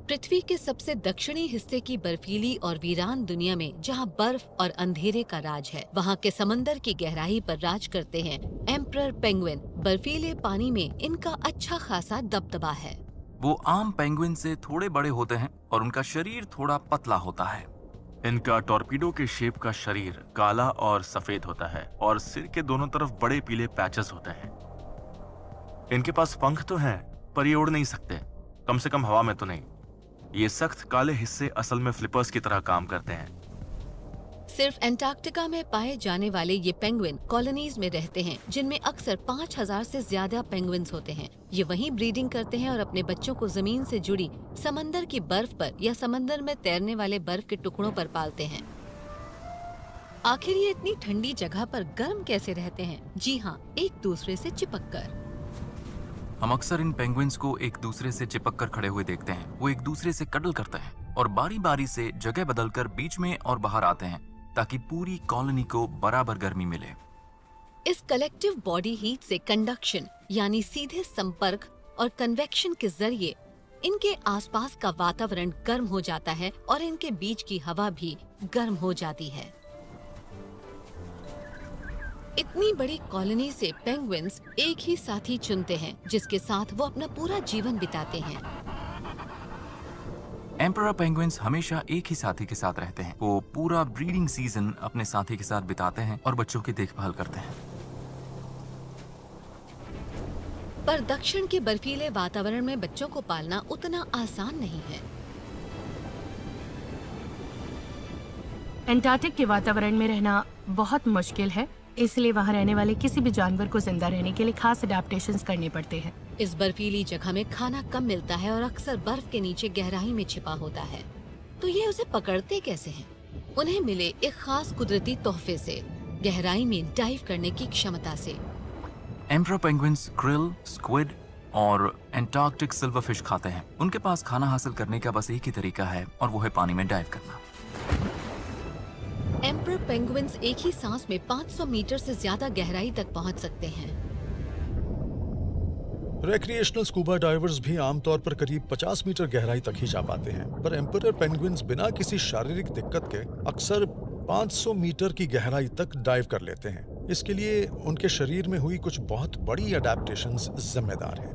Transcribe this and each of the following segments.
पृथ्वी के सबसे दक्षिणी हिस्से की बर्फीली और वीरान दुनिया में जहां बर्फ और अंधेरे का राज है, वहां के समंदर की गहराई पर राज करते हैं एम्परर पेंगुइन। बर्फीले पानी में इनका अच्छा खासा दबदबा है। वो आम पेंगुइन से थोड़े बड़े होते हैं और उनका शरीर थोड़ा पतला होता है। इनका टॉर्पीडो के शेप का शरीर काला और सफेद होता है और सिर के दोनों तरफ बड़े पीले पैचेस होते हैं। इनके पास पंख तो हैं, पर ये उड़ नहीं सकते, कम से कम हवा में तो नहीं। ये सख्त काले हिस्से असल में फ्लिपर्स की तरह काम करते हैं। सिर्फ एंटार्क्टिका में पाए जाने वाले ये पेंगुइन कॉलोनीज में रहते हैं, जिनमें अक्सर 5000 से ज्यादा पेंगुइन्स होते हैं। ये वहीं ब्रीडिंग करते हैं और अपने बच्चों को जमीन से जुड़ी समंदर की बर्फ पर या समंदर में तैरने वाले बर्फ के टुकड़ों पर पालते हैं। आखिर ये इतनी ठंडी जगह पर गर्म कैसे रहते हैं? जी हाँ, एक दूसरे से चिपक कर। हम अक्सर इन पेंगुइन्स को एक दूसरे से चिपक कर खड़े हुए देखते हैं। वो एक दूसरे से कडल करते हैं और बारी बारी से जगह बदलकर बीच में और बाहर आते हैं ताकि पूरी कॉलोनी को बराबर गर्मी मिले। इस कलेक्टिव बॉडी हीट से कंडक्शन यानी सीधे संपर्क और कन्वेक्शन के जरिए इनके आसपास का वातावरण गर्म हो जाता है और इनके बीच की हवा भी गर्म हो जाती है। इतनी बड़ी कॉलोनी से पेंगुइन्स एक ही साथी चुनते हैं जिसके साथ वो अपना पूरा जीवन बिताते हैं। एम्परर पेंगुइन्स हमेशा एक ही साथी के साथ रहते हैं। वो पूरा ब्रीडिंग सीजन अपने साथी के साथ बिताते हैं और बच्चों की देखभाल करते हैं। पर दक्षिण के बर्फीले वातावरण में बच्चों को पालना उतना आसान नहीं है। एंटार्क्टिक के वातावरण में रहना बहुत मुश्किल है, इसलिए वहाँ रहने वाले किसी भी जानवर को जिंदा रहने के लिए खास अडेप्टेशंस करने पड़ते हैं। इस बर्फीली जगह में खाना कम मिलता है और अक्सर बर्फ के नीचे गहराई में छिपा होता है। तो ये उसे पकड़ते कैसे हैं? उन्हें मिले एक खास कुदरती तोहफे से, गहराई में डाइव करने की क्षमता से। एम्परर पेंगुइन्स क्रिल, स्क्विड और एंटार्क्टिक सिल्वरफिश खाते हैं। उनके पास खाना हासिल करने का बस एक ही तरीका है और वो है पानी में डाइव करना। एम्परर पेंगुइन्स एक ही सांस में 500 मीटर से ज्यादा गहराई तक पहुंच सकते हैं। रिक्रिएशनल स्कूबा डाइवर्स भी आमतौर पर करीब 50 मीटर गहराई तक ही जा पाते हैं, पर एम्परर पेंगुइन्स बिना किसी शारीरिक दिक्कत के अक्सर 500 मीटर की गहराई तक डाइव कर लेते हैं। इसके लिए उनके शरीर में हुई कुछ बहुत बड़ी अडेप्टेशंस जिम्मेदार हैं।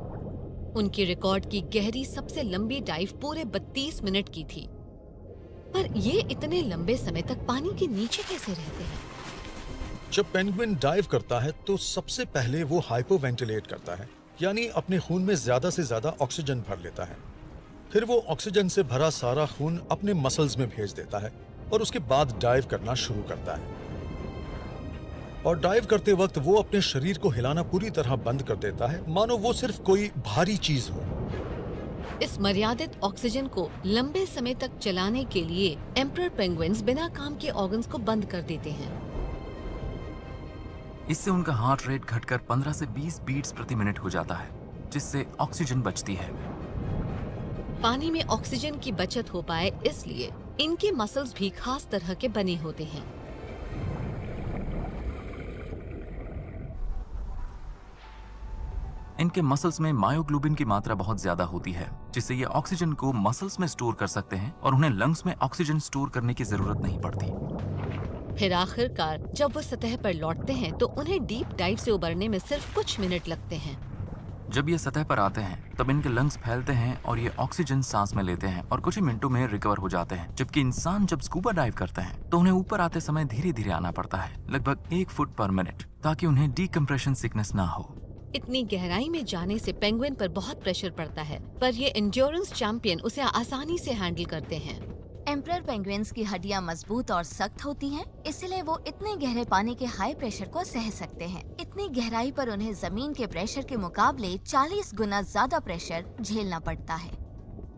उनकी रिकॉर्ड की गहरी सबसे लंबी डाइव पूरे 32 मिनट की थी। पर ये इतने लंबे समय तक पानी के नीचे कैसे रहते हैं? जब पेंगुइन डाइव करता है तो सबसे पहले वो हाइपोवेंटिलेट करता है, यानी अपने खून में ज्यादा से ज्यादा ऑक्सीजन भर लेता है। फिर वो ऑक्सीजन से भरा सारा खून अपने मसल्स में भेज देता है और उसके बाद डाइव करना शुरू करता है। और डाइव करते वक्त वो अपने शरीर को हिलाना पूरी तरह बंद कर देता है, मानो वो सिर्फ कोई भारी चीज हो। इस मर्यादित ऑक्सीजन को लंबे समय तक चलाने के लिए एम्परर पेंगुइन्स बिना काम के ऑर्गन्स को बंद कर देते हैं। इससे उनका हार्ट रेट घटकर 15 से 20 बीट्स प्रति मिनट हो जाता है, जिससे ऑक्सीजन बचती है। पानी में ऑक्सीजन की बचत हो पाए इसलिए इनके मसल्स भी खास तरह के बने होते हैं। इनके मसल्स में मायोग्लोबिन की मात्रा बहुत ज्यादा होती है, जिससे ये ऑक्सीजन को मसल्स में स्टोर कर सकते हैं और उन्हें लंग्स में ऑक्सीजन स्टोर करने की जरूरत नहीं पड़ती। फिर आखिरकार जब वो सतह पर लौटते हैं तो उन्हें डीप डाइव से उबरने में सिर्फ कुछ मिनट लगते हैं। जब ये सतह पर आते हैं तब इनके लंग्स फैलते हैं और ये ऑक्सीजन सांस में लेते हैं और कुछ ही मिनटों में रिकवर हो जाते हैं। जबकि इंसान जब स्कूबा डाइव करते हैं तो उन्हें ऊपर आते समय धीरे धीरे आना पड़ता है, लगभग 1 फुट पर मिनट, ताकि उन्हें डीकम्प्रेशन सिकनेस ना हो। इतनी गहराई में जाने से पेंगुइन पर बहुत प्रेशर पड़ता है, पर ये एंड्योरेंस चैंपियन उसे आसानी से हैंडल करते हैं। एम्परर पेंगुइन्स की हड्डियां मजबूत और सख्त होती हैं, इसलिए वो इतने गहरे पानी के हाई प्रेशर को सह सकते हैं। इतनी गहराई पर उन्हें जमीन के प्रेशर के मुकाबले 40 गुना ज्यादा प्रेशर झेलना पड़ता है।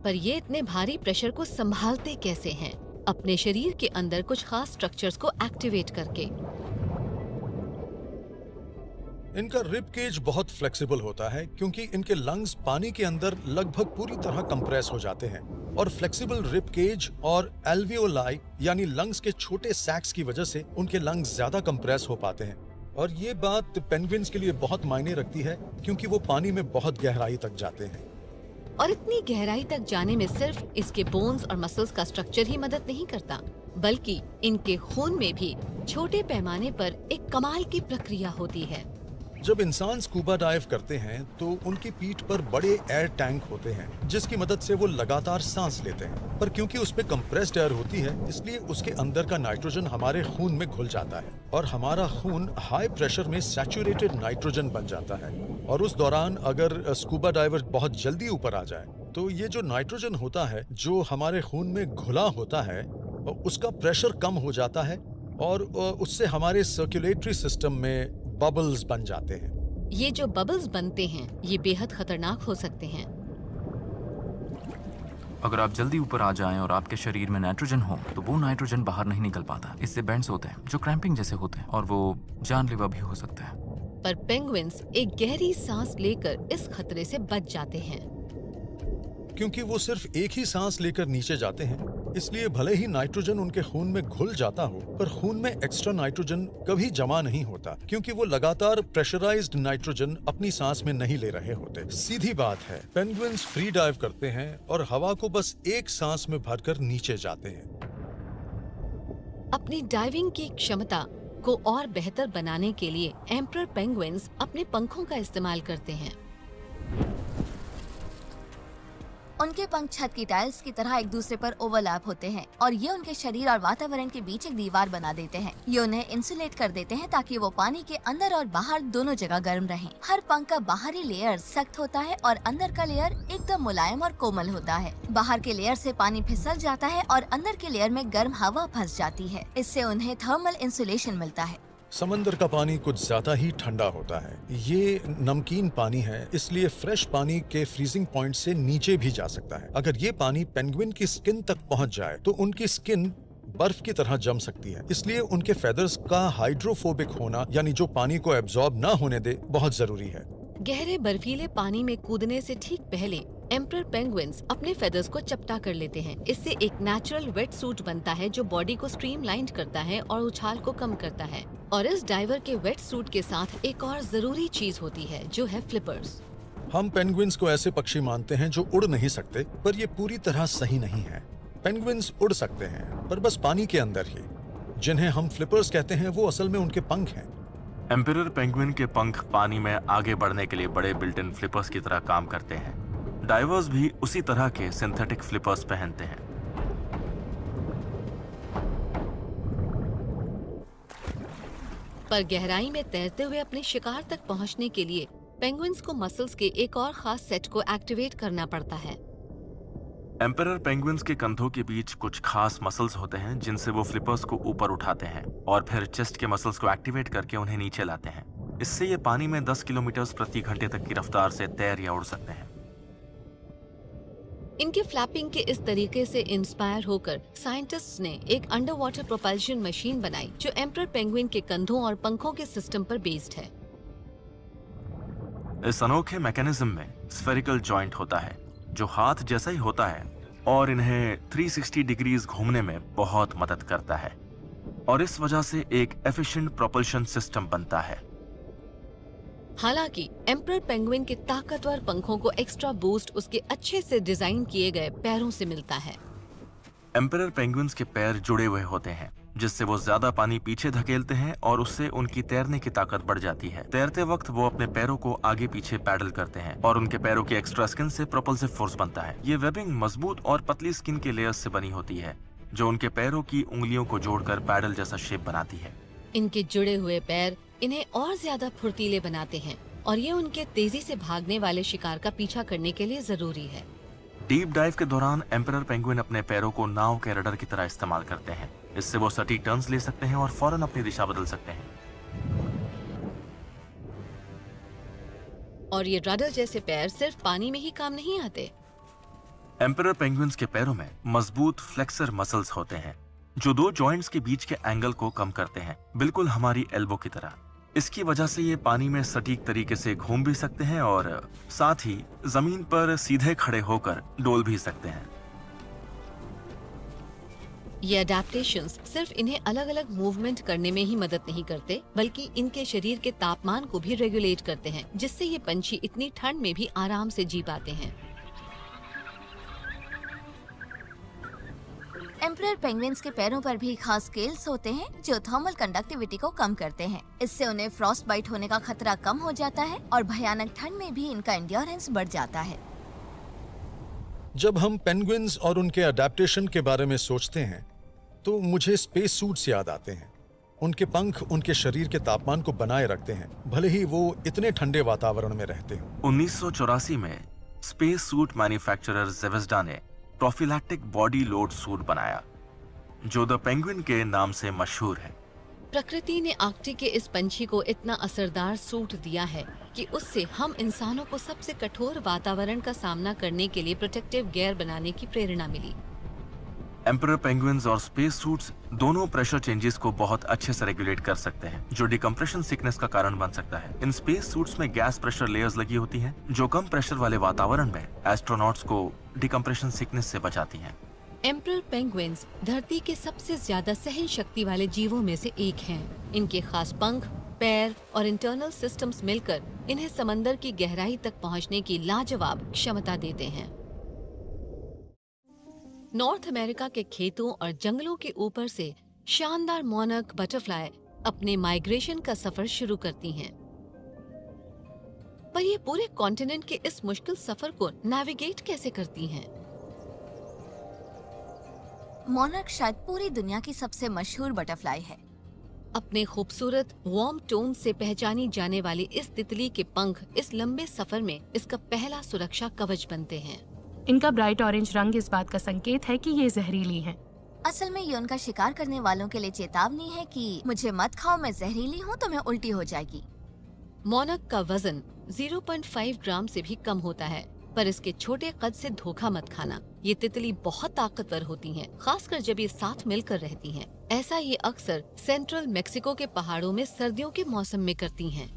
पर ये इतने भारी प्रेशर को संभालते कैसे हैं? अपने शरीर के अंदर कुछ खास स्ट्रक्चर्स को एक्टिवेट करके। इनका रिब केज बहुत फ्लेक्सिबल होता है क्योंकि इनके लंग्स पानी के अंदर लगभग पूरी तरह कंप्रेस हो जाते हैं और फ्लेक्सिबल रिब केज और एल्वियोलाई यानी लंग्स के छोटे सैक्स की वजह से उनके लंग्स ज्यादा कंप्रेस हो पाते हैं। और ये बात पेंगुइन्स के लिए बहुत मायने रखती है क्योंकि वो पानी में बहुत गहराई तक जाते हैं। और इतनी गहराई तक जाने में सिर्फ इसके बोन्स और मसल्स का स्ट्रक्चर ही मदद नहीं करता, बल्कि इनके खून में भी छोटे पैमाने पर एक कमाल की प्रक्रिया होती है। जब इंसान स्कूबा डाइव करते हैं तो उनकी पीठ पर बड़े एयर टैंक होते हैं जिसकी मदद से वो लगातार सांस लेते हैं, पर क्योंकि उसमें कंप्रेस्ड एयर होती है इसलिए उसके अंदर का नाइट्रोजन हमारे खून में घुल जाता है और हमारा खून हाई प्रेशर में सैचुरेटेड नाइट्रोजन बन जाता है। और उस दौरान अगर स्कूबा डाइवर बहुत जल्दी ऊपर आ जाए तो ये जो नाइट्रोजन होता है जो हमारे खून में घुला होता है उसका प्रेशर कम हो जाता है और उससे हमारे सर्कुलेटरी सिस्टम में बबल्स बन जाते हैं। ये जो बबल्स बनते हैं ये बेहद खतरनाक हो सकते हैं। अगर आप जल्दी ऊपर आ जाएं और आपके शरीर में नाइट्रोजन हो तो वो नाइट्रोजन बाहर नहीं निकल पाता। इससे बैंड्स होते हैं जो क्रैम्पिंग जैसे होते हैं और वो जानलेवा भी हो सकते हैं। पर पेंगुइन्स एक गहरी सांस लेकर इस खतरे से बच जाते हैं। क्योंकि वो सिर्फ एक ही सांस लेकर नीचे जाते हैं, इसलिए भले ही नाइट्रोजन उनके खून में घुल जाता हो, पर खून में एक्स्ट्रा नाइट्रोजन कभी जमा नहीं होता क्योंकि वो लगातार प्रेशराइज्ड नाइट्रोजन अपनी सांस में नहीं ले रहे होते। सीधी बात है, पेंगुइन्स फ्री डाइव करते हैं और हवा को बस एक सांस में भरकर नीचे जाते हैं। अपनी डाइविंग की क्षमता को और बेहतर बनाने के लिए एम्परर पेंगुइन्स अपने पंखों का इस्तेमाल करते हैं। उनके पंख छत की टाइल्स की तरह एक दूसरे पर ओवरलैप होते हैं और ये उनके शरीर और वातावरण के बीच एक दीवार बना देते हैं। ये उन्हें इंसुलेट कर देते हैं ताकि वो पानी के अंदर और बाहर दोनों जगह गर्म रहें। हर पंख का बाहरी लेयर सख्त होता है और अंदर का लेयर एकदम मुलायम और कोमल होता है। बाहर के लेयर से पानी फिसल जाता है और अंदर के लेयर में गर्म हवा फंस जाती है। इससे उन्हें थर्मल इंसुलेशन मिलता है। समंदर का पानी कुछ ज्यादा ही ठंडा होता है। ये नमकीन पानी है, इसलिए फ्रेश पानी के फ्रीजिंग पॉइंट से नीचे भी जा सकता है। अगर ये पानी पेंगुइन की स्किन तक पहुंच जाए तो उनकी स्किन बर्फ की तरह जम सकती है। इसलिए उनके फेदर्स का हाइड्रोफोबिक होना, यानी जो पानी को एब्जॉर्ब ना होने दे, बहुत जरूरी है। गहरे बर्फीले पानी में कूदने से ठीक पहले एम्परर पेंगुइन्स अपने फेदर्स को चपटा कर लेते हैं। इससे एक नेचुरल वेट सूट बनता है जो बॉडी को स्ट्रीमलाइन करता है और उछाल को कम करता है। और इस डाइवर के वेट सूट के साथ एक और जरूरी चीज होती है जो है फ्लिपर्स। हम पेंगुइन्स को ऐसे पक्षी मानते हैं जो उड़ नहीं सकते, पर ये पूरी तरह सही नहीं है। पेंगुइन्स उड़ सकते हैं, पर बस पानी के अंदर ही। जिन्हें हम फ्लिपर्स कहते हैं वो असल में उनके पंख हैं। एम्परर पेंगुइन के पंख पानी में आगे बढ़ने के लिए बड़े बिल्ट इन फ्लिपर्स की तरह काम करते हैं। डाइवर्स भी उसी तरह के सिंथेटिक फ्लिपर्स पहनते हैं। पर गहराई में तैरते हुए अपने शिकार तक पहुंचने के लिए पेंगुइन्स को मसल्स के एक और खास सेट को एक्टिवेट करना पड़ता है। एम्परर पेंगुइन्स के कंधों के बीच कुछ खास मसल्स होते हैं जिनसे वो फ्लिपर्स को ऊपर उठाते हैं और फिर चेस्ट के मसल्स को एक्टिवेट करके उन्हें नीचे लाते हैं। इससे ये पानी में 10 किलोमीटर प्रति घंटे तक की रफ्तार से तैर या उड़ सकते हैं। इनके फ्लैपिंग के इस तरीके से इंस्पायर होकर साइंटिस्ट्स ने एक अंडर वाटर प्रोपल्शन मशीन बनाई जो एम्परर पेंगुइन के कंधों और पंखों के सिस्टम पर बेस्ड है। इस अनोखे मैकेनिज्म में स्फेरिकल जॉइंट होता है जो हाथ जैसा ही होता है और इन्हें 360 डिग्रीज घूमने में बहुत मदद करता है और इस वजह से एक एफिशिएंट प्रोपल्शन सिस्टम बनता है। हालांकि एम्परर पेंगुइन के ताकतवर पंखों को एक्स्ट्रा बूस्ट उसके अच्छे से डिजाइन किए गए पैरों से मिलता है। एम्परर पेंगुइन्स के पैर जुड़े हुए होते हैं जिससे वो ज्यादा पानी पीछे धकेलते हैं और उससे उनकी तैरने की ताकत बढ़ जाती है। तैरते वक्त वो अपने पैरों को आगे पीछे पैडल करते हैं और उनके पैरों की एक्स्ट्रा स्किन से प्रोपल्सिव फोर्स बनता है। ये वेबिंग मजबूत और पतली स्किन के लेयर्स से बनी होती है जो उनके पैरों की उंगलियों को जोड़कर पैडल जैसा शेप बनाती है। इनके जुड़े हुए पैर इन्हें और ज्यादा फुर्तीले बनाते हैं और ये उनके तेजी से भागने वाले शिकार का पीछा करने के लिए जरूरी है। डीप डाइव के दौरान एम्परर पेंगुइन अपने पैरों को नाव के रडर की तरह इस्तेमाल करते हैं। इससे वो सटीक टर्न्स ले सकते हैं और फौरन अपनी दिशा बदल सकते हैं। और ये रडर जैसे पैर सिर्फ पानी में ही काम नहीं आते। एम्परर पेंगुइन्स के पैरों में मजबूत फ्लेक्सर मसल्स होते हैं जो दो जॉइंट्स के बीच के एंगल को कम करते हैं, बिल्कुल हमारी एल्बो की तरह। इसकी वजह से ये पानी में सटीक तरीके से घूम भी सकते हैं और साथ ही जमीन पर सीधे खड़े होकर डोल भी सकते हैं। ये अडैप्टेशंस सिर्फ इन्हें अलग अलग मूवमेंट करने में ही मदद नहीं करते, बल्कि इनके शरीर के तापमान को भी रेगुलेट करते हैं, जिससे ये पंछी इतनी ठंड में भी आराम से जी पाते हैं। एम्परर पेंगुइन्स के पैरों पर भी खास स्केल्स होते हैं जो थर्मल कंडक्टिविटी को कम करते हैं। इससे उन्हें फ्रॉस्ट बाइट होने का खतरा कम हो जाता है और भयानक ठंड में भी इनका एंड्योरेंस बढ़ जाता है। जब हम पेंगुइन्स और उनके अडेप्टेशन के बारे में सोचते हैं तो मुझे स्पेस सूट्स याद आते हैं। उनके पंख उनके शरीर के तापमान को बनाए रखते हैं, भले ही वो इतने ठंडे वातावरण में रहते हों। 1984 में स्पेस सूट मैन्युफैक्चरर ज़ेवेस्डा ने प्रोफिलैक्टिक बॉडी लोड सूट बनाया जो द पेंगुइन के नाम से मशहूर है। प्रकृति ने आर्कटिक के इस पंछी को इतना असरदार सूट दिया है कि उससे हम इंसानों को सबसे कठोर वातावरण का सामना करने के लिए प्रोटेक्टिव गियर बनाने की प्रेरणा मिली। एम्परर पेंगुइन्स और स्पेस सूट्स दोनों प्रेशर चेंजेस को बहुत अच्छे से रेगुलेट कर सकते हैं जो डिकम्प्रेशन सिकनेस का कारण बन सकता है। इन स्पेस सूट्स में गैस प्रेशर लेयर्स लगी होती हैं जो कम प्रेशर वाले वातावरण में एस्ट्रोनॉट्स को डिकम्प्रेशन सिकनेस से बचाती हैं। एम्परर पेंगुइन्स धरती के सबसे ज्यादा सहन शक्ति वाले जीवों में से एक हैं। इनके खास पंख, पैर और इंटरनल सिस्टम्स मिलकर इन्हें समंदर की गहराई तक पहुंचने की लाजवाब क्षमता देते हैं। नॉर्थ अमेरिका के खेतों और जंगलों के ऊपर से शानदार मोनक बटरफ्लाई अपने माइग्रेशन का सफर शुरू करती हैं। पर ये पूरे कॉन्टिनेंट के इस मुश्किल सफर को नेविगेट कैसे करती हैं? मोनार्क शायद पूरी दुनिया की सबसे मशहूर बटरफ्लाई है। अपने खूबसूरत वार्म टोन से पहचानी जाने वाली इस तितली के पंख इस लंबे सफर में इसका पहला सुरक्षा कवच बनते हैं। इनका ब्राइट ऑरेंज रंग इस बात का संकेत है कि ये जहरीली हैं। असल में ये उनका शिकार करने वालों के लिए चेतावनी है कि मुझे मत खाओ, मैं जहरीली हूँ, तो मैं उल्टी हो जाएगी। मोनक का वजन 0.5 ग्राम से भी कम होता है, पर इसके छोटे कद से धोखा मत खाना। ये तितली बहुत ताकतवर होती हैं, खासकर जब ये साथ मिलकर रहती हैं। ऐसा ये अक्सर सेंट्रल मेक्सिको के पहाड़ों में सर्दियों के मौसम में करती हैं।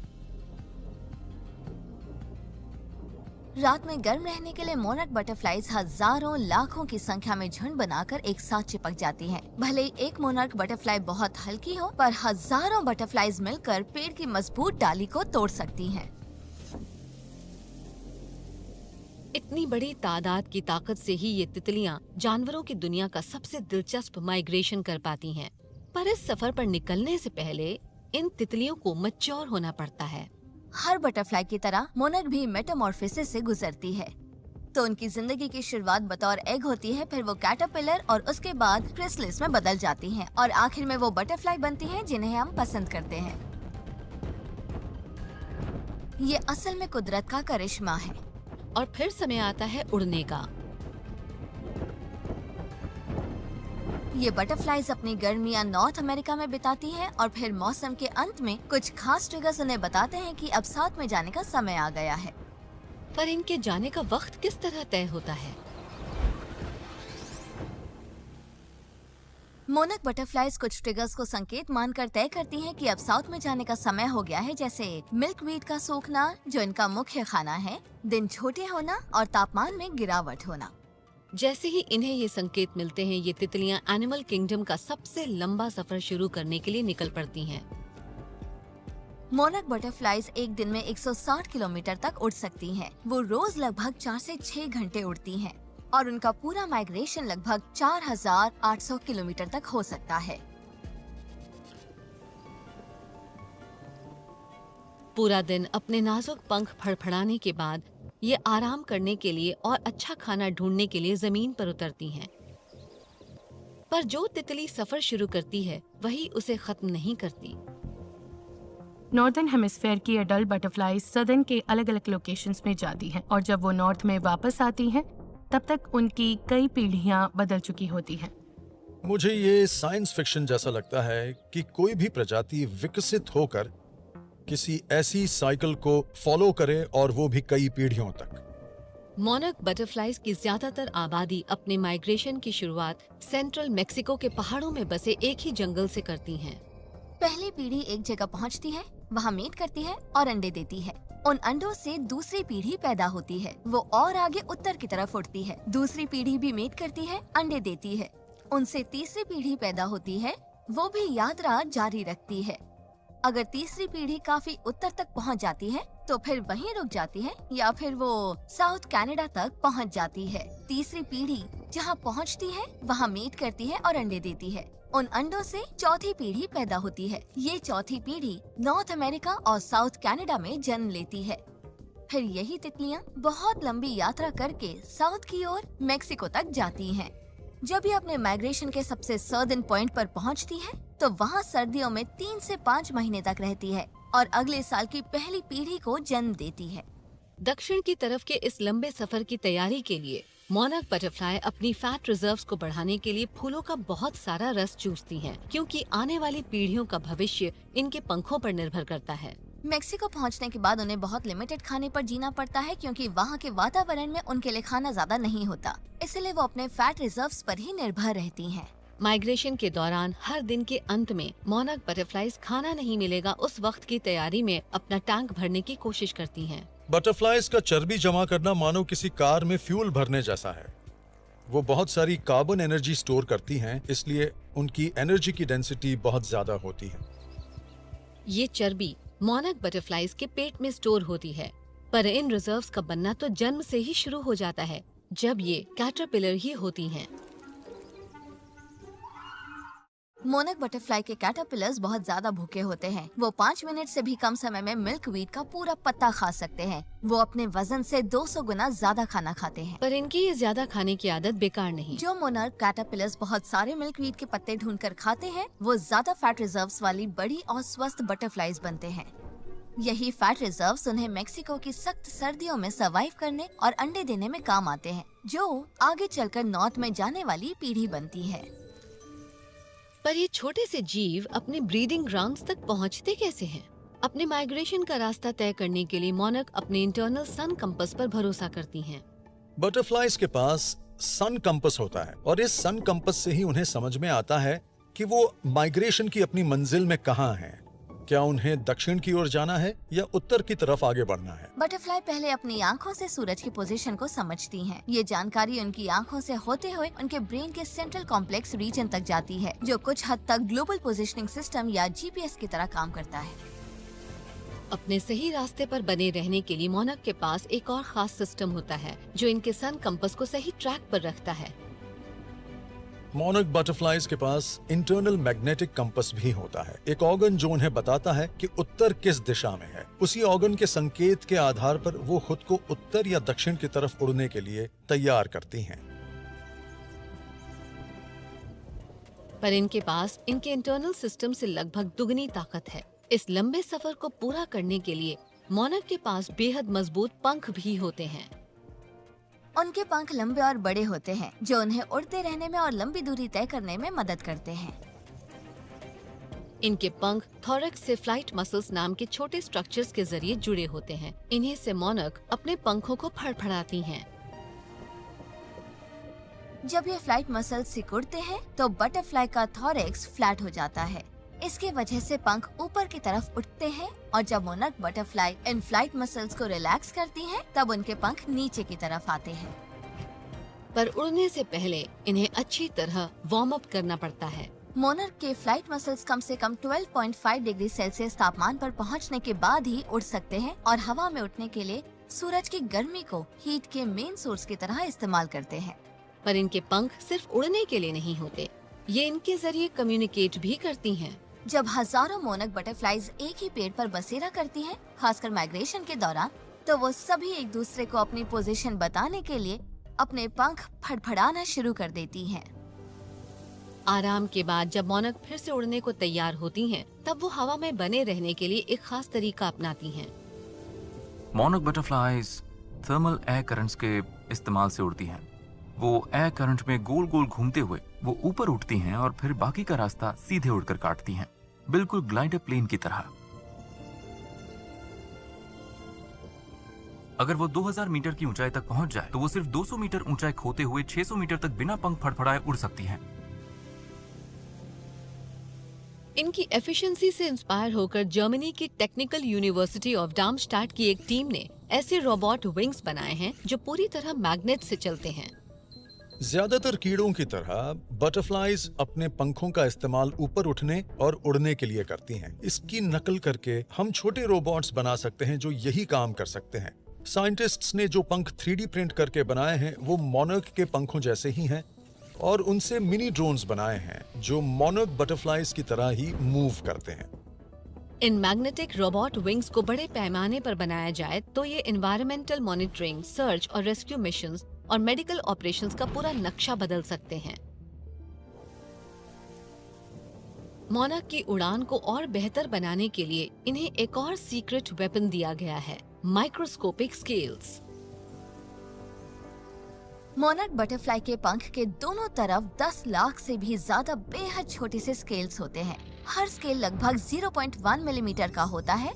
रात में गर्म रहने के लिए मोनार्क बटरफ्लाईज हजारों लाखों की संख्या में झुंड बनाकर एक साथ चिपक जाती हैं। भले ही एक मोनार्क बटरफ्लाई बहुत हल्की हो, पर हजारों बटरफ्लाईज मिलकर पेड़ की मजबूत डाली को तोड़ सकती हैं। इतनी बड़ी तादाद की ताकत से ही ये तितलियां जानवरों की दुनिया का सबसे दिलचस्प माइग्रेशन कर पाती हैं। पर इस सफर पर निकलने से पहले इन तितलियों को मैच्योर होना पड़ता है। हर बटरफ्लाई की तरह मोनार्क भी मेटामॉर्फोसिस से गुजरती है। तो उनकी जिंदगी की शुरुआत बतौर एग होती है, फिर वो कैटरपिलर और उसके बाद क्रिसलिस में बदल जाती हैं और आखिर में वो बटरफ्लाई बनती हैं जिन्हें हम पसंद करते हैं। ये असल में कुदरत का करिश्मा है। और फिर समय आता है उड़ने का। ये बटरफ्लाईज अपनी गर्मियां नॉर्थ अमेरिका में बिताती हैं और फिर मौसम के अंत में कुछ खास ट्रिगर्स उन्हें बताते हैं कि अब साथ में जाने का समय आ गया है। पर इनके जाने का वक्त किस तरह तय होता है? मोनार्क बटरफ्लाईज कुछ ट्रिगर्स को संकेत मानकर तय करती हैं कि अब साउथ में जाने का समय हो गया है, जैसे मिल्कवीड का सूखना जो इनका मुख्य खाना है, दिन छोटे होना और तापमान में गिरावट होना। जैसे ही इन्हें ये संकेत मिलते हैं, ये तितलियां एनिमल किंगडम का सबसे लंबा सफर शुरू करने के लिए निकल पड़ती हैं। मोनार्क बटरफ्लाईज एक दिन में 160 किलोमीटर तक उड़ सकती हैं। वो रोज लगभग 4 से 6 घंटे उड़ती हैं और उनका पूरा माइग्रेशन लगभग 4800 किलोमीटर तक हो सकता है। पूरा दिन अपने नाजुक पंख फड़फड़ाने के बाद ये आराम करने के लिए और अच्छा खाना ढूंढने के लिए जमीन पर उतरती हैं। पर जो तितली सफर शुरू करती है वही उसे खत्म नहीं करती। नॉर्दर्न हेमिस्फेयर की एडल्ट बटरफ्लाई सदर्न के अलग अलग लोकेशंस में जाती हैं और जब वो नॉर्थ में वापस आती हैं तब तक उनकी कई पीढ़ियां बदल चुकी होती हैं। मुझे ये साइंस फिक्शन जैसा लगता है कि कोई भी प्रजाति विकसित होकर किसी ऐसी साइकिल को फॉलो करे और वो भी कई पीढ़ियों तक। मोनार्क बटरफ्लाईज की ज्यादातर आबादी अपने माइग्रेशन की शुरुआत सेंट्रल मेक्सिको के पहाड़ों में बसे एक ही जंगल से करती हैं। पहली पीढ़ी एक जगह पहुंचती है, वहां मीट करती है और अंडे देती है। उन अंडों से दूसरी पीढ़ी पैदा होती है, वो और आगे उत्तर की तरफ उड़ती है। दूसरी पीढ़ी भी मीट करती है, अंडे देती है। उनसे तीसरी पीढ़ी पैदा होती है, वो भी यात्रा जारी रखती है। अगर तीसरी पीढ़ी काफी उत्तर तक पहुंच जाती है तो फिर वहीं रुक जाती है या फिर वो साउथ कनाडा तक पहुंच जाती है। तीसरी पीढ़ी जहाँ पहुँचती है वहाँ मीट करती है और अंडे देती है। उन अंडों से चौथी पीढ़ी पैदा होती है। ये चौथी पीढ़ी नॉर्थ अमेरिका और साउथ कनाडा में जन्म लेती है। फिर यही तितलियाँ बहुत लंबी यात्रा करके साउथ की ओर मेक्सिको तक जाती हैं। जब ये अपने माइग्रेशन के सबसे सदर्न पॉइंट पर पहुँचती है तो वहाँ सर्दियों में 3 से 5 महीने तक रहती है और अगले साल की पहली पीढ़ी को जन्म देती है। दक्षिण की तरफ के इस लंबे सफर की तैयारी के लिए मोनार्क बटरफ्लाई अपनी फैट रिजर्व्स को बढ़ाने के लिए फूलों का बहुत सारा रस चूसती हैं, क्योंकि आने वाली पीढ़ियों का भविष्य इनके पंखों पर निर्भर करता है। मेक्सिको पहुंचने के बाद उन्हें बहुत लिमिटेड खाने पर जीना पड़ता है, क्योंकि वहाँ के वातावरण में उनके लिए खाना ज्यादा नहीं होता। इसलिए वो अपने फैट रिजर्व्स पर ही निर्भर रहती हैं। माइग्रेशन के दौरान हर दिन के अंत में मोनार्क बटरफ्लाईज खाना नहीं मिलेगा उस वक्त की तैयारी में अपना टैंक भरने की कोशिश करती हैं। बटरफ्लाइज का चर्बी जमा करना मानो किसी कार में फ्यूल भरने जैसा है। वो बहुत सारी कार्बन एनर्जी स्टोर करती हैं, इसलिए उनकी एनर्जी की डेंसिटी बहुत ज्यादा होती है। ये चर्बी मोनार्क बटरफ्लाईज के पेट में स्टोर होती है, पर इन रिजर्व्स का बनना तो जन्म से ही शुरू हो जाता है, जब ये कैटरपिलर ही होती हैं। मोनार्क बटरफ्लाई के कैटरपिलर्स बहुत ज्यादा भूखे होते हैं। वो 5 मिनट से भी कम समय में मिल्कवीड का पूरा पत्ता खा सकते हैं। वो अपने वजन से 200 गुना ज्यादा खाना खाते हैं। पर इनकी ये ज्यादा खाने की आदत बेकार नहीं। जो मोनार्क कैटरपिलर्स बहुत सारे मिल्कवीड के पत्ते ढूंढकर खाते हैं, वो ज्यादा फैट रिजर्व्स वाली बड़ी और स्वस्थ बटरफ्लाईज बनते हैं। यही फैट रिजर्व्स उन्हें मेक्सिको की सख्त सर्दियों में सर्वाइव करने और अंडे देने में काम आते हैं, जो आगे चलकर नॉर्थ में जाने वाली पीढ़ी बनती है। पर ये छोटे से जीव अपने ब्रीडिंग ग्राउंड्स तक पहुंचते कैसे हैं? अपने माइग्रेशन का रास्ता तय करने के लिए मोनार्क अपने इंटरनल सन कंपास पर भरोसा करती हैं। बटरफ्लाइज के पास सन कंपास होता है और इस सन कंपास से ही उन्हें समझ में आता है कि वो माइग्रेशन की अपनी मंजिल में कहाँ हैं। क्या उन्हें दक्षिण की ओर जाना है या उत्तर की तरफ आगे बढ़ना है? बटरफ्लाई पहले अपनी आंखों से सूरज की पोजीशन को समझती हैं। ये जानकारी उनकी आंखों से होते हुए उनके ब्रेन के सेंट्रल कॉम्प्लेक्स रीजन तक जाती है, जो कुछ हद तक ग्लोबल पोजीशनिंग सिस्टम या जीपीएस की तरह काम करता है। अपने सही रास्ते पर बने रहने के लिए मोनार्क के पास एक और खास सिस्टम होता है, जो इनके सन कंपास को सही ट्रैक पर रखता है। मोनार्क बटरफ्लाइज के पास इंटरनल मैग्नेटिक कंपास भी होता है, एक ऑर्गन जो उन्हें बताता है कि उत्तर किस दिशा में है। उसी ऑर्गन के संकेत के आधार पर वो खुद को उत्तर या दक्षिण की तरफ उड़ने के लिए तैयार करती हैं। पर इनके पास इनके इंटरनल सिस्टम से लगभग दुगनी ताकत है। इस लंबे सफर को पूरा करने के लिए मोनार्क के पास बेहद मजबूत पंख भी होते हैं। उनके पंख लंबे और बड़े होते हैं, जो उन्हें उड़ते रहने में और लंबी दूरी तय करने में मदद करते हैं। इनके पंख थोरैक्स से फ्लाइट मसल्स नाम के छोटे स्ट्रक्चर्स के जरिए जुड़े होते हैं। इन्हीं से मोनार्क अपने पंखों को फड़फड़ाती हैं। जब ये फ्लाइट मसल्स सिकुड़ते हैं तो बटरफ्लाई का थोरैक्स फ्लैट हो जाता है। इसके वजह से पंख ऊपर की तरफ उठते हैं और जब monarch butterfly in flight muscles को रिलैक्स करती है, तब उनके पंख नीचे की तरफ आते हैं। पर उड़ने से पहले इन्हें अच्छी तरह वार्म अप करना पड़ता है। मोनार्क के फ्लाइट मसल्स कम से कम 12.5 डिग्री सेल्सियस तापमान पर पहुंचने के बाद ही उड़ सकते हैं और हवा में उठने के लिए सूरज की गर्मी को हीट के मेन सोर्स की तरह इस्तेमाल करते हैं। पर इनके पंख सिर्फ उड़ने के लिए नहीं होते, ये इनके जरिए कम्युनिकेट भी करती हैं। जब हजारों मोनार्क बटरफ्लाईज एक ही पेड़ पर बसेरा करती हैं, खासकर माइग्रेशन के दौरान, तो वो सभी एक दूसरे को अपनी पोजीशन बताने के लिए अपने पंख फड़फड़ाना शुरू कर देती हैं। आराम के बाद जब मोनार्क फिर से उड़ने को तैयार होती हैं, तब वो हवा में बने रहने के लिए एक खास तरीका अपनाती हैं। Monarch butterflies thermal air currents के इस्तेमाल से उड़ती हैं। वो एयर करंट में गोल गोल घूमते हुए वो ऊपर उठती हैं और फिर बाकी का रास्ता सीधे उड़कर काटती हैं, बिल्कुल ग्लाइडर प्लेन की तरह। अगर वो 2000 मीटर की ऊंचाई तक पहुंच जाए तो वो सिर्फ 200 मीटर ऊंचाई खोते हुए 600 मीटर तक बिना पंख फड़फड़ाए उड़ सकती हैं। इनकी एफिशिएंसी से इंस्पायर होकर जर्मनी की टेक्निकल यूनिवर्सिटी ऑफ डार्मस्टाड की एक टीम ने ऐसे रोबोट विंग्स बनाए हैं जो पूरी तरह मैग्नेट से चलते हैं। ज्यादातर कीड़ों की तरह बटरफ्लाइज अपने पंखों का इस्तेमाल ऊपर उठने और उड़ने के लिए करती हैं। इसकी नकल करके हम छोटे रोबोट्स बना सकते हैं जो यही काम कर सकते हैं। साइंटिस्ट्स ने जो पंख 3D प्रिंट करके बनाए हैं वो मोनर्क के पंखों जैसे ही हैं और उनसे मिनी ड्रोन्स बनाए हैं जो मोनर्क बटरफ्लाइज की तरह ही मूव करते हैं। इन मैग्नेटिक रोबोट विंग्स को बड़े पैमाने पर बनाया जाए तो ये एनवायरमेंटल मॉनिटरिंग, सर्च और रेस्क्यू मिशंस और मेडिकल ऑपरेशंस का पूरा नक्शा बदल सकते हैं। मोनार्क की उड़ान को और बेहतर बनाने के लिए इन्हें एक और सीक्रेट वेपन दिया गया है, माइक्रोस्कोपिक स्केल्स। मोनार्क बटरफ्लाई के पंख के दोनों तरफ 10 लाख से भी ज्यादा बेहद छोटे से स्केल्स होते हैं। हर स्केल लगभग 0.1 मिलीमीटर का होता है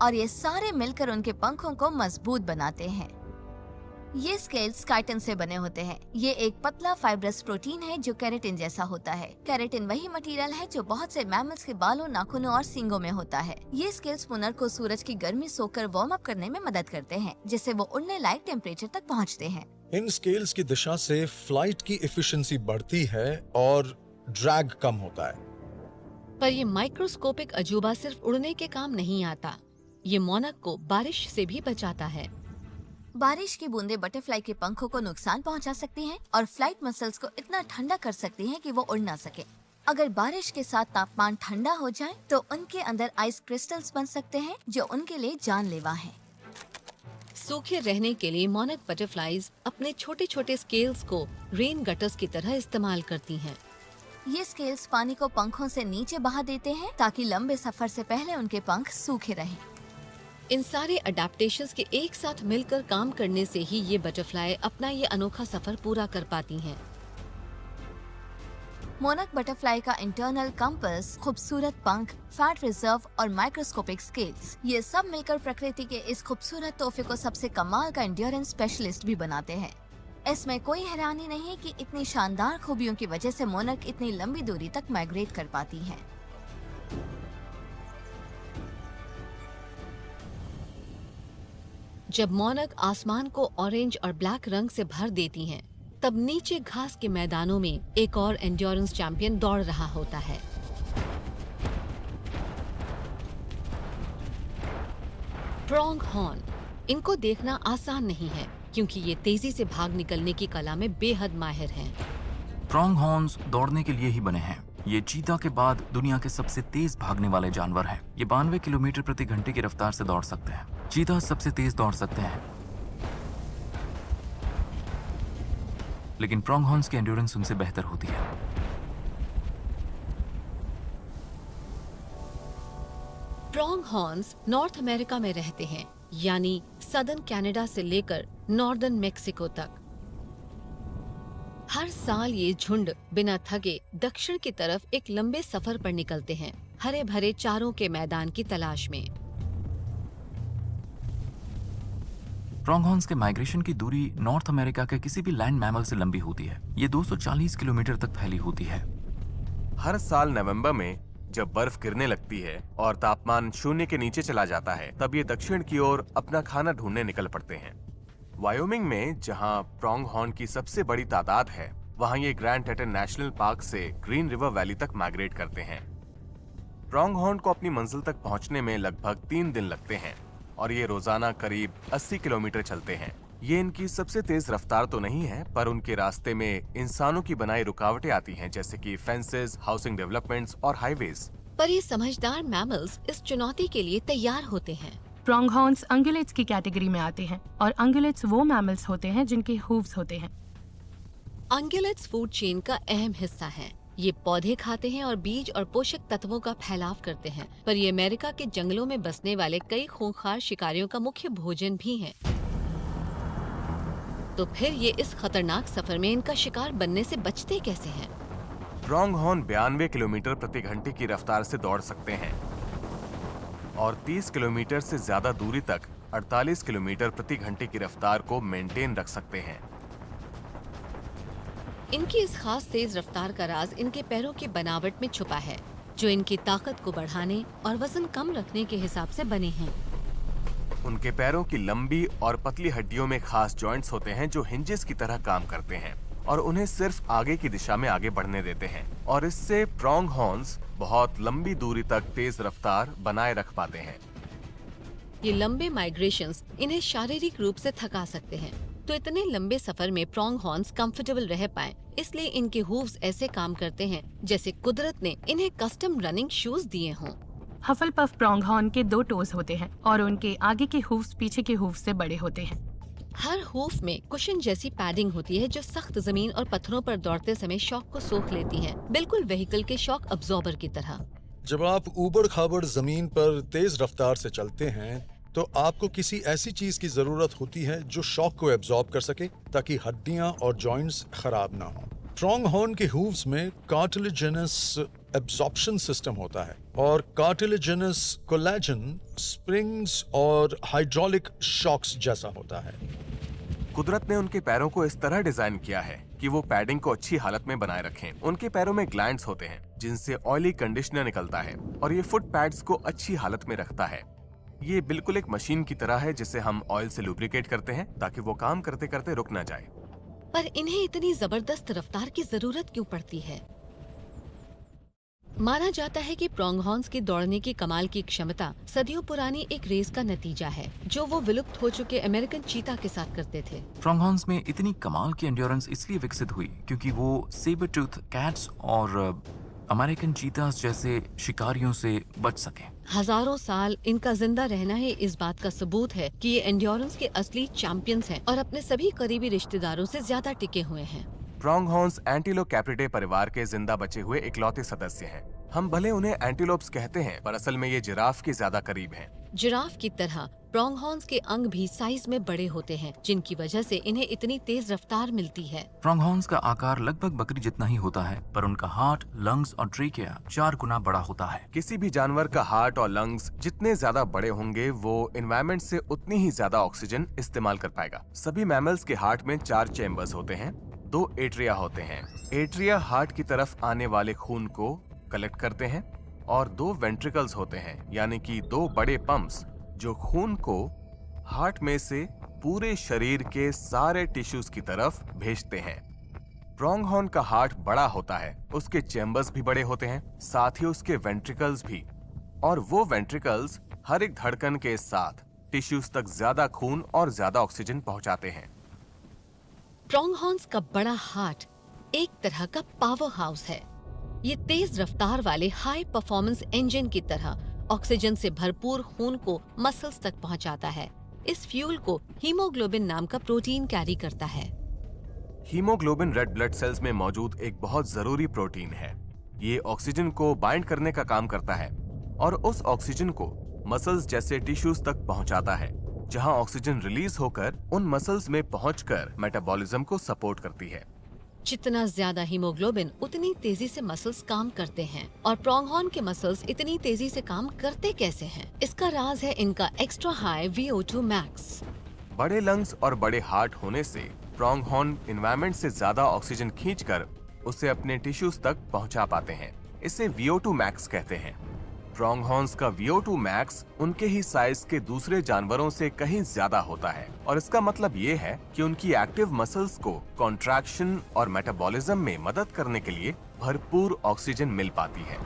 और ये सारे मिलकर उनके पंखों को मजबूत बनाते हैं। ये स्केल्स काइटिन से बने होते हैं। ये एक पतला फाइब्रस प्रोटीन है जो केराटिन जैसा होता है। केराटिन वही मटेरियल है जो बहुत से मैमल्स के बालों, नाखूनों और सींगों में होता है। ये स्केल्स मोनार्क को सूरज की गर्मी सोखकर वार्म अप करने में मदद करते हैं, जिससे वो उड़ने लायक टेम्परेचर तक पहुंचते हैं। इन स्केल्स की दिशा से फ्लाइट की एफिशिएंसी बढ़ती है और ड्रैग कम होता है। पर ये माइक्रोस्कोपिक अजूबा सिर्फ उड़ने के काम नहीं आता, ये मोनार्क को बारिश से भी बचाता है। बारिश की बूंदें बटरफ्लाई के पंखों को नुकसान पहुंचा सकती हैं और फ्लाइट मसल्स को इतना ठंडा कर सकती हैं कि वो उड़ ना सके। अगर बारिश के साथ तापमान ठंडा हो जाए तो उनके अंदर आइस क्रिस्टल्स बन सकते हैं जो उनके लिए जानलेवा हैं। सूखे रहने के लिए मोनार्क बटरफ्लाईज अपने छोटे छोटे स्केल्स को रेन गटर्स की तरह इस्तेमाल करती हैं। ये स्केल्स पानी को पंखों से नीचे बहा देते हैं ताकि लंबे सफर से पहले उनके पंख सूखे रहें। इन सारे अडेप्टेशंस के एक साथ मिलकर काम करने से ही ये बटरफ्लाई अपना ये अनोखा सफर पूरा कर पाती हैं। मोनार्क बटरफ्लाई का इंटरनल कंपास, खूबसूरत पंख, फैट रिजर्व और माइक्रोस्कोपिक स्केल्स, ये सब मिलकर प्रकृति के इस खूबसूरत तोहफे को सबसे कमाल का एंड्योरेंस स्पेशलिस्ट भी बनाते हैं। इसमें कोई हैरानी नहीं कि इतनी शानदार खूबियों की वजह से मोनार्क इतनी लंबी दूरी तक माइग्रेट कर पाती हैं। जब मोनार्क आसमान को ऑरेंज और ब्लैक रंग से भर देती हैं, तब नीचे घास के मैदानों में एक और एंड्योरेंस चैंपियन दौड़ रहा होता है। Prong horn. इनको देखना आसान नहीं है क्योंकि ये तेजी से भाग निकलने की कला में बेहद माहिर हैं। प्रोंग हॉर्न्स दौड़ने के लिए ही बने हैं। ये चीता के बाद दुनिया के सबसे तेज भागने वाले जानवर हैं। ये 92 किलोमीटर प्रति घंटे की रफ्तार से दौड़ सकते हैं। चीता सबसे तेज दौड़ सकते हैं, लेकिन प्रोंग हॉर्न्स की एंड्योरेंस उनसे बेहतर होती है। प्रोंग हॉर्न्स नॉर्थ अमेरिका में रहते हैं, यानी सदर्न कनाडा से लेकर नॉर्दर्न मेक्सिको तक। हर साल ये झुंड बिना थके दक्षिण की तरफ एक लंबे सफर पर निकलते हैं, हरे भरे चारों के मैदान की तलाश में। प्रोंग हॉर्न्स के माइग्रेशन की दूरी नॉर्थ अमेरिका के किसी भी लैंड मैमल से लंबी होती है। ये 240 किलोमीटर तक फैली होती है। हर साल नवंबर में जब बर्फ गिरने लगती है और तापमान शून्य के नीचे चला जाता है, तब ये दक्षिण की ओर अपना खाना ढूंढने निकल पड़ते हैं। वायोमिंग में, जहां प्रोंग हॉर्न की सबसे बड़ी तादाद है, वहां ये ग्रैंड टेटन नेशनल पार्क से ग्रीन रिवर वैली तक माइग्रेट करते हैं। प्रोंग हॉर्न को अपनी मंजिल तक पहुंचने में लगभग 3 दिन लगते हैं और ये रोजाना करीब 80 किलोमीटर चलते हैं। ये इनकी सबसे तेज रफ्तार तो नहीं है, पर उनके रास्ते में इंसानों की बनाई रुकावटें आती हैं, जैसे कि फेंसेस, हाउसिंग डेवलपमेंट्स और हाईवेज। पर ये समझदार मैमल्स इस चुनौती के लिए तैयार होते हैं। प्रोंग हॉर्न्स अंगुलेट्स की कैटेगरी में आते हैं और अंगुलेट्स वो मैमल्स होते हैं जिनके हूव्स होते हैं। अंगुलेट्स फूड चेन का अहम हिस्सा हैं। ये पौधे खाते हैं और बीज और पोषक तत्वों का फैलाव करते हैं, पर ये अमेरिका के जंगलों में बसने वाले कई खूंखार शिकारियों का मुख्य भोजन भी हैं। तो फिर ये इस खतरनाक सफर में इनका शिकार बनने से बचते कैसे हैं? प्रोंग हॉर्न 92 किलोमीटर प्रति घंटे की रफ्तार से दौड़ सकते हैं और 30 किलोमीटर से ज्यादा दूरी तक 48 किलोमीटर प्रति घंटे की रफ्तार को मेंटेन रख सकते हैं। इनकी इस खास तेज रफ्तार का राज इनके पैरों की बनावट में छुपा है, जो इनकी ताकत को बढ़ाने और वजन कम रखने के हिसाब से बने हैं। उनके पैरों की लंबी और पतली हड्डियों में खास जॉइंट्स होते हैं जो हिंजेस की तरह काम करते हैं और उन्हें सिर्फ आगे की दिशा में आगे बढ़ने देते हैं, और इससे प्रोंग हॉर्न्स बहुत लंबी दूरी तक तेज रफ्तार बनाए रख पाते हैं। ये लंबे माइग्रेशंस इन्हें शारीरिक रूप से थका सकते हैं, तो इतने लंबे सफर में प्रोंग हॉर्न्स कंफर्टेबल रह पाएं, इसलिए इनके हूव्स ऐसे काम करते हैं जैसे कुदरत ने इन्हें कस्टम रनिंग शूज दिए हों। हफलपफ प्रोंगहॉर्न के 2 टोज होते हैं और उनके आगे के हूव्स पीछे के हूव्स से बड़े होते हैं। हर हूफ में कुशन जैसी पैडिंग होती है जो सख्त जमीन और पत्थरों पर दौड़ते समय शॉक को सोख लेती है, बिल्कुल व्हीकल के शॉक अब्जॉर्बर की तरह। जब आप ऊबड़ खाबड़ जमीन पर तेज रफ्तार से चलते हैं तो आपको किसी ऐसी चीज की जरूरत होती है जो शॉक को एब्जॉर्ब कर सके ताकि हड्डियां और जॉइंट्स खराब ना हो। प्रोंगहॉर्न के हूव्स में कार्टिलेजिनस एब्जॉर्प्शन सिस्टम होता है और कार्टिलेजिनस कोलेजन स्प्रिंग्स और हाइड्रोलिक शॉक्स जैसा होता है। कुदरत ने उनके पैरों को इस तरह डिजाइन किया है कि वो पैडिंग को अच्छी हालत में बनाए रखें। उनके पैरों में ग्लैंड्स होते हैं जिनसे ऑयली कंडीशनर निकलता है और ये फुट पैड्स को अच्छी हालत में रखता है। ये बिल्कुल एक मशीन की तरह है जिसे हम ऑयल से लुब्रिकेट करते हैं ताकि वो काम करते करते रुक ना जाए। पर इन्हें इतनी जबरदस्त रफ्तार की जरूरत क्यों पड़ती है? माना जाता है कि प्रोंगहॉर्न्स की दौड़ने की कमाल की क्षमता सदियों पुरानी एक रेस का नतीजा है जो वो विलुप्त हो चुके अमेरिकन चीता के साथ करते थे। प्रोंगहॉर्न्स में इतनी कमाल की एंड्योरेंस इसलिए विकसित हुई क्योंकि वो सेबर टूथ कैट्स और अमेरिकन चीतास जैसे शिकारियों से बच सके। हजारों साल इनका जिंदा रहना ही इस बात का सबूत है कि ये एंड्योरेंस के असली चैंपियंस हैं और अपने सभी करीबी रिश्तेदारों से ज्यादा टिके हुए हैं। प्रोंगहॉर्न्स एंटीलोप कैप्रिडे परिवार के जिंदा बचे हुए इकलौते सदस्य हैं। हम भले उन्हें एंटीलोप्स कहते हैं पर असल में ये जिराफ के ज्यादा करीब हैं। जिराफ की तरह प्रोंगहॉर्न्स के अंग भी साइज में बड़े होते हैं जिनकी वजह से इन्हें इतनी तेज रफ्तार मिलती है। प्रोंगहॉर्न्स का आकार लगभग बकरी जितना ही होता है पर उनका हार्ट, लंग्स और ट्रीकिया 4 गुना बड़ा होता है। किसी भी जानवर का हार्ट और लंग्स जितने ज्यादा बड़े होंगे वो एनवायरनमेंट से उतनी ही ज्यादा ऑक्सीजन इस्तेमाल कर पाएगा। सभी मैमल्स के हार्ट में 4 चेम्बर्स होते हैं, 2 एट्रिया होते हैं। एट्रिया हार्ट की तरफ आने वाले खून को कलेक्ट करते हैं और 2 वेंट्रिकल्स होते हैं यानी कि 2 बड़े पंप्स जो खून को हार्ट में से पूरे शरीर के सारे टिश्यूज की तरफ भेजते हैं। प्रोंगहॉर्न का हार्ट बड़ा होता है, उसके चेम्बर्स भी बड़े होते हैं, साथ ही उसके वेंट्रिकल्स भी, और वो वेंट्रिकल्स हर एक धड़कन के साथ टिश्यूज तक ज्यादा खून और ज्यादा ऑक्सीजन पहुंचाते हैं। प्रोंगहॉर्न्स का बड़ा हार्ट एक तरह का पावर हाउस है। ये तेज रफ्तार वाले हाई परफॉर्मेंस इंजन की तरह ऑक्सीजन से भरपूर खून को मसल्स तक पहुंचाता है। इस फ्यूल को हीमोग्लोबिन नाम का प्रोटीन कैरी करता है। हीमोग्लोबिन रेड ब्लड सेल्स में मौजूद एक बहुत जरूरी प्रोटीन है। ये ऑक्सीजन को बाइंड करने का काम करता है और उस ऑक्सीजन को मसल्स जैसे टिश्यूज तक पहुंचाता है, जहां ऑक्सीजन रिलीज होकर उन मसल्स में पहुंचकर मेटाबॉलिज्म को सपोर्ट करती है। जितना ज्यादा हीमोग्लोबिन उतनी तेजी से मसल्स काम करते हैं। और प्रोंगहॉर्न के मसल्स इतनी तेजी से काम करते कैसे हैं? इसका राज है इनका एक्स्ट्रा हाई VO2 मैक्स। बड़े लंग्स और बड़े हार्ट होने से प्रोंगहॉर्न एनवायरनमेंट से ज्यादा ऑक्सीजन खींचकर उसे अपने टिश्यूज तक पहुंचा पाते हैं। इसे VO2 मैक्स कहते हैं। प्रोंगहॉर्न्स का VO2 मैक्स उनके ही साइज के दूसरे जानवरों से कहीं ज्यादा होता है और इसका मतलब ये है कि उनकी एक्टिव मसल्स को कॉन्ट्रैक्शन और मेटाबॉलिज्म में मदद करने के लिए भरपूर ऑक्सीजन मिल पाती है।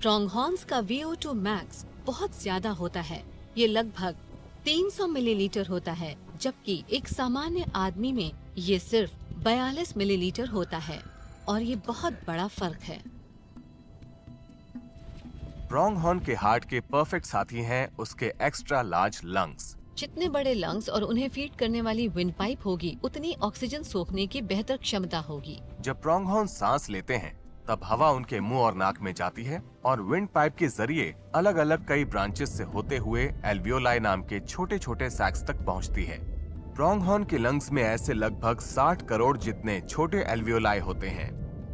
प्रोंगहॉर्न्स का VO2 मैक्स बहुत ज्यादा होता है। ये लगभग 300 मिलीलीटर होता है, जबकि एक सामान्य आदमी में ये सिर्फ 42 मिलीलीटर होता है और ये बहुत बड़ा फर्क है। प्रोंगहॉर्न के हार्ट के परफेक्ट साथी हैं उसके एक्स्ट्रा लार्ज लंग्स। जितने बड़े लंग्स और उन्हें फीड करने वाली विंड पाइप होगी, उतनी ऑक्सीजन सोखने की बेहतर क्षमता होगी। जब प्रोंगहॉर्न सांस लेते हैं तब हवा उनके मुंह और नाक में जाती है और विंड पाइप के जरिए अलग अलग कई ब्रांचेस से होते हुए एल्वियोलाई नाम के छोटे छोटे सैक्स तक पहुंचती है। प्रोंगहॉर्न के लंग्स में ऐसे लगभग 60 करोड़ जितने छोटे एल्वियोलाई होते हैं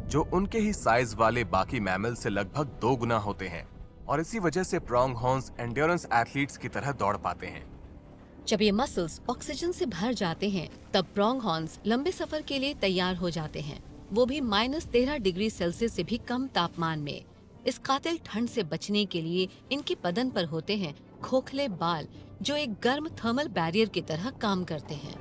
जो उनके ही साइज वाले बाकी मैमल से लगभग 2 गुना होते हैं और इसी वजह से प्रोंगहॉर्न्स एंड्योरेंस एथलीट्स की तरह दौड़ पाते हैं। जब ये मसल्स ऑक्सीजन से भर जाते हैं तब प्रोंगहॉर्न्स लंबे सफर के लिए तैयार हो जाते हैं, वो भी -13 डिग्री सेल्सियस से भी कम तापमान में। इस कातिल ठंड से बचने के लिए इनके बदन पर होते हैं खोखले बाल जो एक गर्म थर्मल बैरियर की तरह काम करते हैं।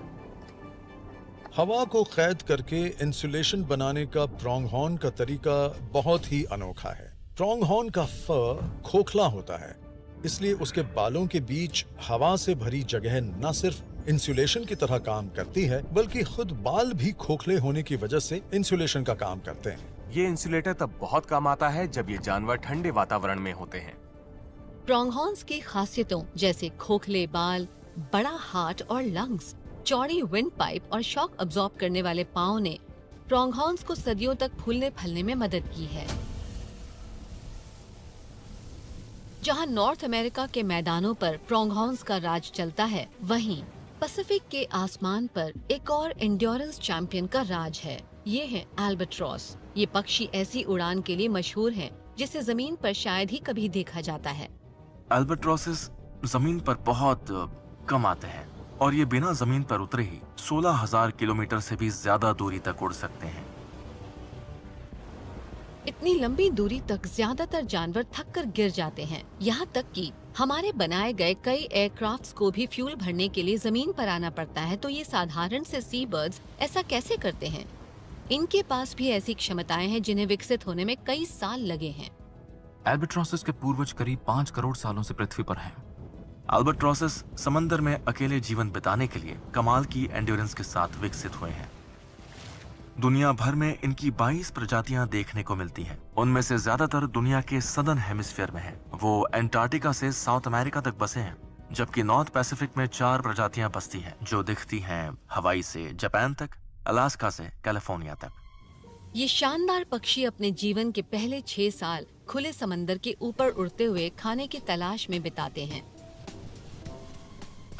हवा को कैद करके इंसुलेशन बनाने का प्रोंगहॉर्न का तरीका बहुत ही अनोखा है। प्रोंगहॉर्न का फर खोखला होता है, इसलिए उसके बालों के बीच हवा से भरी जगह न सिर्फ इंसुलेशन की तरह काम करती है, बल्कि खुद बाल भी खोखले होने की वजह से इंसुलेशन का काम करते हैं। ये इंसुलेटर तब बहुत काम आता है जब ये जानवर ठंडे वातावरण में होते हैं। प्रोंगहॉर्न्स की खासियतों जैसे खोखले बाल, बड़ा हार्ट और लंग्स, चौड़ी विंड पाइप और शॉक अब्सॉर्ब करने वाले पाँव ने प्रोंगहॉर्न्स को सदियों तक फूलने फलने में मदद की है। जहां नॉर्थ अमेरिका के मैदानों पर प्रोंगहॉर्न्स का राज चलता है, वहीं पैसिफिक के आसमान पर एक और एंड्योरेंस चैंपियन का राज है। ये है एल्बाट्रॉस। ये पक्षी ऐसी उड़ान के लिए मशहूर है जिसे जमीन पर शायद ही कभी देखा जाता है। एल्बाट्रॉसेस जमीन पर बहुत कम आते हैं और ये बिना जमीन पर उतरे ही 16,000 किलोमीटर से भी ज्यादा दूरी तक उड़ सकते हैं। इतनी लंबी दूरी तक ज्यादातर जानवर थक कर गिर जाते हैं। यहाँ तक कि हमारे बनाए गए कई एयरक्राफ्ट्स को भी फ्यूल भरने के लिए जमीन पर आना पड़ता है। तो ये साधारण से सी बर्ड्स ऐसा कैसे करते हैं? इनके पास भी ऐसी क्षमताएं हैं जिन्हें विकसित होने में कई साल लगे हैं। एल्बाट्रॉसेस के पूर्वज करीब 5 करोड़ सालों से पृथ्वी पर हैं। एल्बाट्रॉसेस समंदर में अकेले जीवन बिताने के लिए कमाल की एंड्योरेंस के साथ विकसित हुए हैं। दुनिया भर में इनकी 22 प्रजातियां देखने को मिलती हैं। उनमें से ज्यादातर दुनिया के सदर्न हेमिस्फीयर में हैं। वो एंटार्क्टिका से साउथ अमेरिका तक बसे हैं, जबकि नॉर्थ पैसिफिक में 4 प्रजातियां बसती हैं जो दिखती हैं हवाई से जापान तक, अलास्का से कैलिफोर्निया तक। ये शानदार पक्षी अपने जीवन के पहले 6 साल खुले समंदर के ऊपर उड़ते हुए खाने की तलाश में बिताते हैं।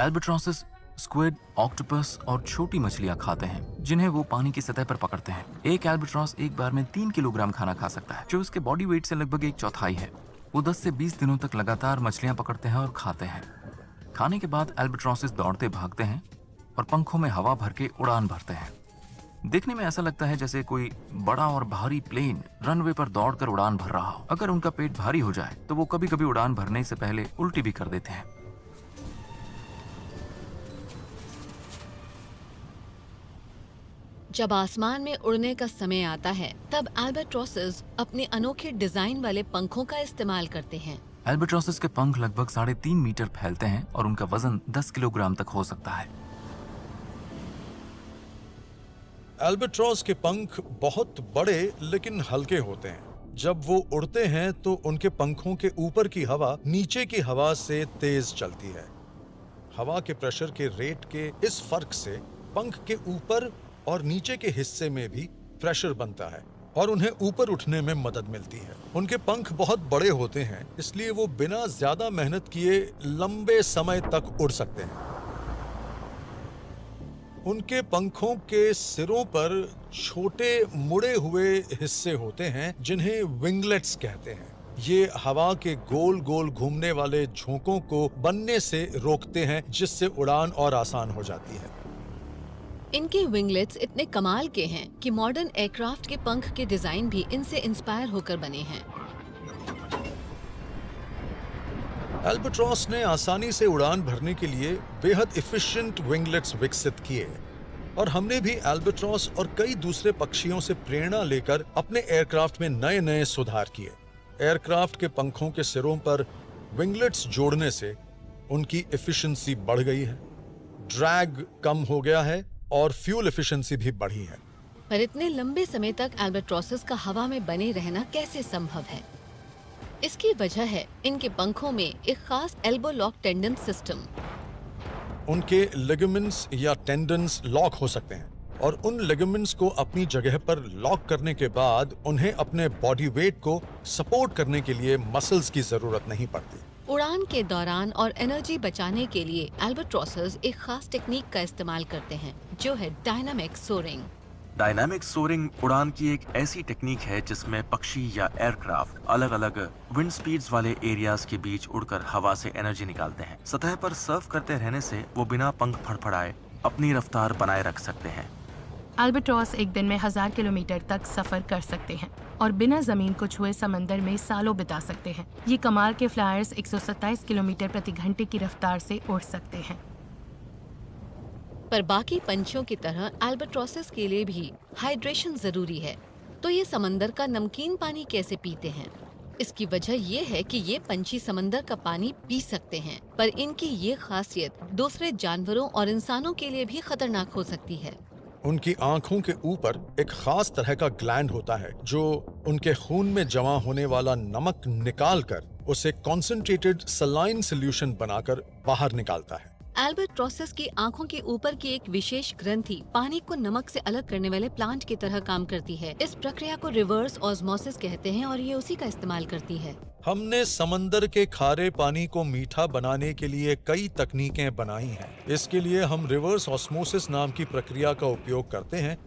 एल्बाट्रॉसेस स्क्विड, ऑक्टोपस और छोटी मछलियां खाते हैं जिन्हें वो पानी की सतह पर पकड़ते हैं। एक एल्बाट्रॉस एक बार में 3 किलोग्राम खाना खा सकता है, जो उसके बॉडी वेट से लगभग 1/4 है। वो 10 से 20 दिनों तक लगातार मछलियां पकड़ते हैं और खाते हैं। खाने के बाद एल्बाट्रॉसेस दौड़ते भागते हैं और पंखों में हवा भर के उड़ान भरते हैं। देखने में ऐसा लगता है जैसे कोई बड़ा और भारी प्लेन रनवे पर दौड़कर उड़ान भर रहा हो। अगर उनका पेट भारी हो जाए तो वो कभी कभी उड़ान भरने से पहले उल्टी भी कर देते हैं। जब आसमान में उड़ने का समय आता है, तब एल्बाट्रॉसेस अपने अनोखे डिजाइन वाले पंखों का इस्तेमाल करते हैं। एल्बाट्रॉसेस के पंख लगभग 3.5 मीटर फैलते हैं और उनका वजन 10 किलोग्राम तक हो सकता है। एल्बाट्रॉस के पंख बहुत बड़े लेकिन हल्के होते हैं। जब वो उड़ते हैं तो उनके पंखों के ऊपर की हवा नीचे की हवा से तेज चलती है। हवा के प्रेशर के रेट के इस फर्क से पंख के ऊपर और नीचे के हिस्से में भी प्रेशर बनता है और उन्हें ऊपर उठने में मदद मिलती है। उनके पंख बहुत बड़े होते हैं, इसलिए वो बिना ज्यादा मेहनत किए लंबे समय तक उड़ सकते हैं। उनके पंखों के सिरों पर छोटे मुड़े हुए हिस्से होते हैं जिन्हें विंगलेट्स कहते हैं। ये हवा के गोल गोल घूमने वाले झोंकों को बनने से रोकते हैं, जिससे उड़ान और आसान हो जाती है। इनके विंगलेट्स इतने कमाल के हैं कि मॉडर्न एयरक्राफ्ट के पंख के डिजाइन भी इनसे इंस्पायर होकर बने हैं। एल्बाट्रॉस ने आसानी से उड़ान भरने के लिए बेहद एफिशिएंट विंगलेट्स विकसित किए और हमने भी एल्बाट्रॉस और कई दूसरे पक्षियों से प्रेरणा लेकर अपने एयरक्राफ्ट में नए नए सुधार किए। एयरक्राफ्ट के पंखों के सिरों पर विंगलेट्स जोड़ने से उनकी एफिशिएंसी बढ़ गई है, ड्रैग कम हो गया है और फ्यूल एफिशिएंसी भी बढ़ी है। पर इतने लंबे समय तक एल्बाट्रॉसेस का हवा में बने रहना कैसे संभव है? इसकी वजह है इनके पंखों में एक खास एल्बो लॉक टेंडन सिस्टम। उनके लिगामेंट्स या टेंडन्स लॉक हो सकते हैं और उन लिगामेंट्स को अपनी जगह पर लॉक करने के बाद उन्हें अपने बॉडी वेट को सपोर्ट करने के लिए मसल्स की जरूरत नहीं पड़ती। उड़ान के दौरान और एनर्जी बचाने के लिए एल्बाट्रॉसेस एक खास टेक्निक का इस्तेमाल करते हैं, जो है डायनामिक सोरिंग। डायनामिक सोरिंग उड़ान की एक ऐसी टेक्निक है जिसमें पक्षी या एयरक्राफ्ट अलग अलग विंड स्पीड्स वाले एरियाज के बीच उड़कर हवा से एनर्जी निकालते हैं। सतह पर सर्फ करते रहने से वो बिना पंख फड़फड़ाए अपनी रफ्तार बनाए रख सकते हैं। एल्बाट्रॉस एक दिन में 1000 किलोमीटर तक सफर कर सकते हैं और बिना जमीन को छुए समंदर में सालों बिता सकते हैं। ये कमाल के फ्लायर्स 127 किलोमीटर प्रति घंटे की रफ्तार से उड़ सकते हैं। पर बाकी पंछियों की तरह एल्बाट्रॉसेस के लिए भी हाइड्रेशन जरूरी है। तो ये समंदर का नमकीन पानी कैसे पीते हैं? इसकी वजह ये है कि ये पंछी समंदर का पानी पी सकते हैं, पर इनकी ये खासियत दूसरे जानवरों और इंसानों के लिए भी खतरनाक हो सकती है। उनकी आंखों के ऊपर एक खास तरह का ग्लैंड होता है जो उनके खून में जमा होने वाला नमक निकालकर उसे कॉन्सेंट्रेटेड सलाइन सॉल्यूशन बनाकर बाहर निकालता है। एल्बाट्रोसेस की आंखों के ऊपर की एक विशेष ग्रंथि पानी को नमक से अलग करने वाले प्लांट की तरह काम करती है। इस प्रक्रिया को रिवर्स ऑस्मोसिस कहते हैं और ये उसी का इस्तेमाल करती है। हमने समंदर के खारे पानी को मीठा बनाने के लिए कई तकनीकें बनाई हैं। इसके लिए हम रिवर्स ऑस्मोसिस नाम की प्रक्रिया का उपयोग करते हैं,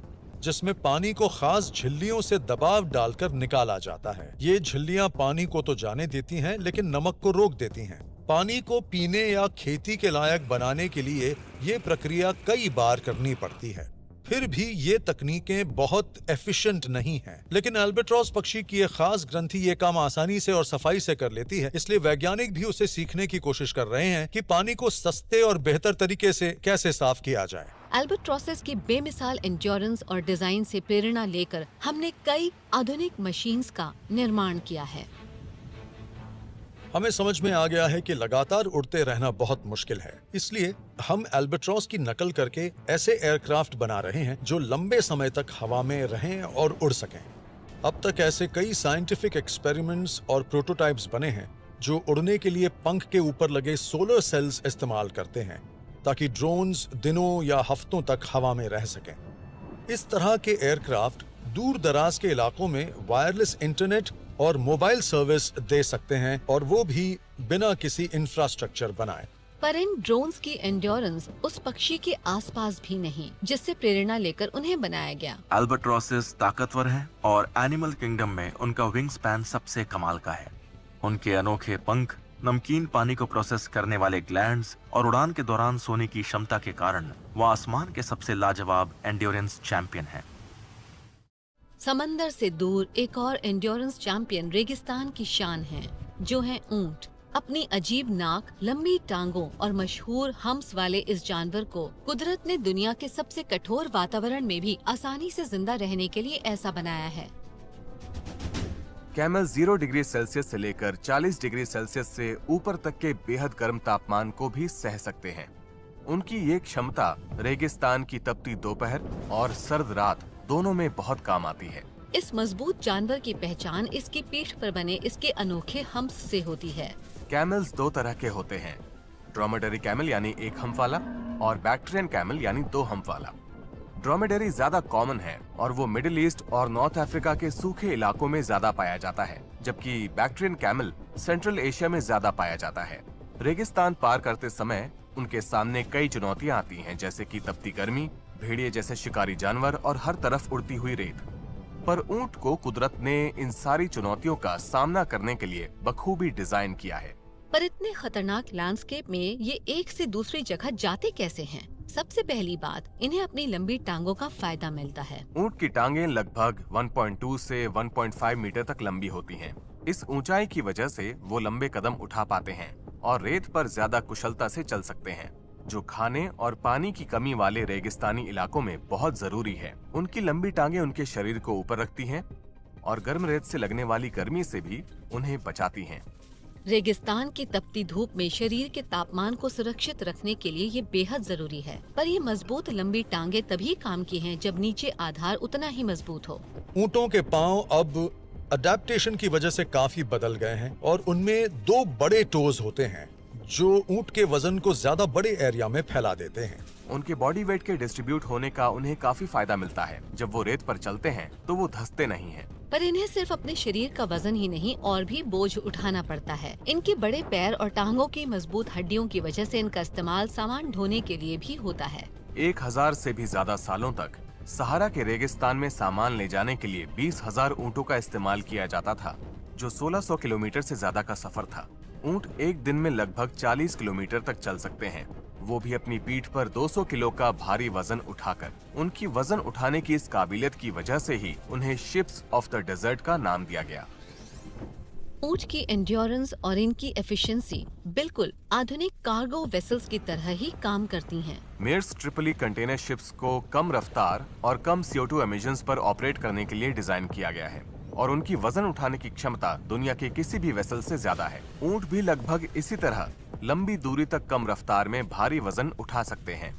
जिसमें पानी को खास झिल्लियों से दबाव डालकर निकाला जाता है। ये झिल्लियां पानी को तो जाने देती हैं, लेकिन नमक को रोक देती हैं। पानी को पीने या खेती के लायक बनाने के लिए ये प्रक्रिया कई बार करनी पड़ती है। फिर भी ये तकनीकें बहुत एफिशिएंट नहीं हैं। लेकिन अल्बाट्रॉस पक्षी की एक खास ग्रंथि ये काम आसानी से और सफाई से कर लेती है, इसलिए वैज्ञानिक भी उसे सीखने की कोशिश कर रहे हैं कि पानी को सस्ते और बेहतर तरीके से कैसे साफ किया जाए। एल्बाट्रोसेस की बेमिसाल एंड्योरेंस और डिजाइन से प्रेरणा लेकर हमने कई आधुनिक मशीन्स का निर्माण किया है। हमें समझ में आ गया है कि लगातार उड़ते रहना बहुत मुश्किल है, इसलिए हम एल्बाट्रॉस की नकल करके ऐसे एयरक्राफ्ट बना रहे हैं जो लंबे समय तक हवा में रहें और उड़ सकें। अब तक ऐसे कई साइंटिफिक एक्सपेरिमेंट्स और प्रोटोटाइप्स बने हैं जो उड़ने के लिए पंख के ऊपर लगे सोलर सेल्स इस्तेमाल करते हैं ताकि ड्रोन्स दिनों या हफ्तों तक हवा में रह सकें। इस तरह के एयरक्राफ्ट दूर दराज के इलाकों में वायरलेस इंटरनेट और मोबाइल सर्विस दे सकते हैं, और वो भी बिना किसी इंफ्रास्ट्रक्चर बनाए। पर इन ड्रोन्स की एंड्योरेंस उस पक्षी के आसपास भी नहीं जिससे प्रेरणा लेकर उन्हें बनाया गया। एल्बाट्रोसेस ताकतवर है और एनिमल किंगडम में उनका विंग स्पैन सबसे कमाल का है। उनके अनोखे पंख, नमकीन पानी को प्रोसेस करने वाले ग्लैंड्स और उड़ान के दौरान सोने की क्षमता के कारण वो आसमान के सबसे लाजवाब एंड्योरेंस चैंपियन है। समंदर से दूर एक और एंड्योरेंस चैंपियन रेगिस्तान की शान है, जो है ऊंट। अपनी अजीब नाक, लंबी टांगों और मशहूर हम्प्स वाले इस जानवर को कुदरत ने दुनिया के सबसे कठोर वातावरण में भी आसानी से जिंदा रहने के लिए ऐसा बनाया है। कैमल 0 डिग्री सेल्सियस से लेकर 40 डिग्री सेल्सियस से ऊपर तक के बेहद गर्म तापमान को भी सह सकते हैं। उनकी ये क्षमता रेगिस्तान की तपती दोपहर और सर्द रात दोनों में बहुत काम आती है। इस मजबूत जानवर की पहचान इसकी पीठ पर बने इसके अनोखे हम्प्स से होती है। कैमल्स दो तरह के होते हैं, ड्रोमेडरी कैमल यानी एक हम्प वाला और बैक्ट्रियन कैमल यानी 2 हम्प वाला। ड्रोमेडरी ज्यादा कॉमन है और वो मिडिल ईस्ट और नॉर्थ अफ्रीका के सूखे इलाकों में ज्यादा पाया जाता है, जबकि बैक्ट्रियन कैमल सेंट्रल एशिया में ज्यादा पाया जाता है। रेगिस्तान पार करते समय उनके सामने कई चुनौतियां आती हैं, जैसे कि तपती गर्मी, भेड़िए जैसे शिकारी जानवर और हर तरफ उड़ती हुई रेत। पर ऊंट को कुदरत ने इन सारी चुनौतियों का सामना करने के लिए बखूबी डिजाइन किया है। पर इतने खतरनाक लैंडस्केप में ये एक से दूसरी जगह जाते कैसे हैं? सबसे पहली बात, इन्हें अपनी लंबी टांगों का फायदा मिलता है। ऊंट की टांगें लगभग 1.2 से 1.5 मीटर तक लंबी होती हैं। इस ऊंचाई की वजह से वो लंबे कदम उठा पाते हैं और रेत पर ज्यादा कुशलता से चल सकते हैं, जो खाने और पानी की कमी वाले रेगिस्तानी इलाकों में बहुत जरूरी है। उनकी लंबी टांगें उनके शरीर को ऊपर रखती हैं और गर्म रेत से लगने वाली गर्मी से भी उन्हें बचाती हैं। रेगिस्तान की तपती धूप में शरीर के तापमान को सुरक्षित रखने के लिए ये बेहद जरूरी है। पर ये मजबूत लंबी टांगे तभी काम की हैं जब नीचे आधार उतना ही मजबूत हो। ऊंटों के पांव अब अडेप्टेशन की वजह से काफी बदल गए हैं और उनमें 2 बड़े टोज होते हैं जो ऊंट के वजन को ज्यादा बड़े एरिया में फैला देते हैं। उनके बॉडी वेट के डिस्ट्रीब्यूट होने का उन्हें काफी फायदा मिलता है। जब वो रेत पर चलते हैं तो वो धंसते नहीं हैं। पर इन्हें सिर्फ अपने शरीर का वजन ही नहीं और भी बोझ उठाना पड़ता है। इनके बड़े पैर और टांगों की मजबूत हड्डियों की वजह से इनका इस्तेमाल सामान ढोने के लिए भी होता है। 1000 से भी ज्यादा सालों तक सहारा के रेगिस्तान में सामान ले जाने के लिए 20,000 ऊँटों का इस्तेमाल किया जाता था, जो 1600 किलोमीटर से ज्यादा का सफर था। ऊंट एक दिन में लगभग 40 किलोमीटर तक चल सकते हैं, वो भी अपनी पीठ पर 200 किलो का भारी वजन उठाकर। उनकी वजन उठाने की इस काबिलियत की वजह से ही उन्हें शिप्स ऑफ द डेजर्ट का नाम दिया गया। ऊंट की एंड्योरेंस और इनकी एफिशिएंसी बिल्कुल आधुनिक कार्गो वेसल्स की तरह ही काम करती हैं। मेयर्स ट्रिपली कंटेनर शिप्स को कम रफ्तार और कम CO2 एमिशंस पर ऑपरेट करने के लिए डिजाइन किया गया है और उनकी वजन उठाने की क्षमता दुनिया के किसी भी वेसल से ज्यादा है। ऊंट भी लगभग इसी तरह लंबी दूरी तक कम रफ्तार में भारी वजन उठा सकते हैं।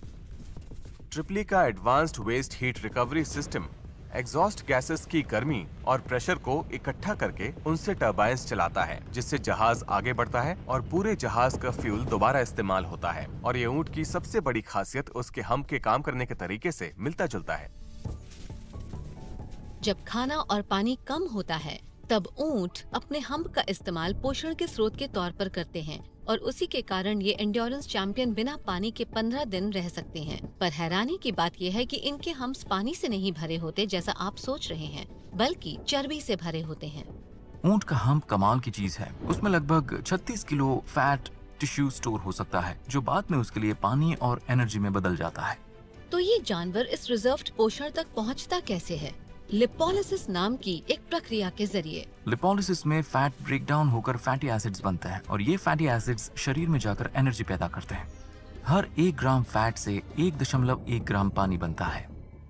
ट्रिपली का advanced waste heat recovery system exhaust gases की गर्मी और प्रेशर को इकट्ठा करके उनसे टरबाइंस चलाता है, जिससे जहाज आगे बढ़ता है और पूरे जहाज का फ्यूल दोबारा इस्तेमाल होता है। और ये ऊंट की सबसे बड़ी खासियत उसके हम्प के काम करने के तरीके से मिलता जुलता है। जब खाना और पानी कम होता है तब ऊंट अपने हम्प का इस्तेमाल पोषण के स्रोत के तौर पर करते हैं और उसी के कारण ये एंड्योरेंस चैंपियन बिना पानी के 15 दिन रह सकते हैं। पर हैरानी की बात यह है कि इनके हम्प्स पानी से नहीं भरे होते जैसा आप सोच रहे हैं, बल्कि चर्बी से भरे होते हैं। ऊंट का हम्प कमाल की चीज है। उसमें लगभग 36 किलो फैट टिश्यू स्टोर हो सकता है, जो बाद में उसके लिए पानी और एनर्जी में बदल जाता है। तो ये जानवर इस रिजर्व्ड पोषण तक पहुंचता कैसे है? लिपोलिसिस नाम की एक प्रक्रिया के जरिए। लिपोलिसिस में फैट ब्रेक डाउन होकर फैटी एसिड्स बनते हैं और ये फैटी एसिड्स शरीर में जाकर एनर्जी पैदा करते हैं। हर 1 ग्राम फैट से 1.1 ग्राम पानी बनता है।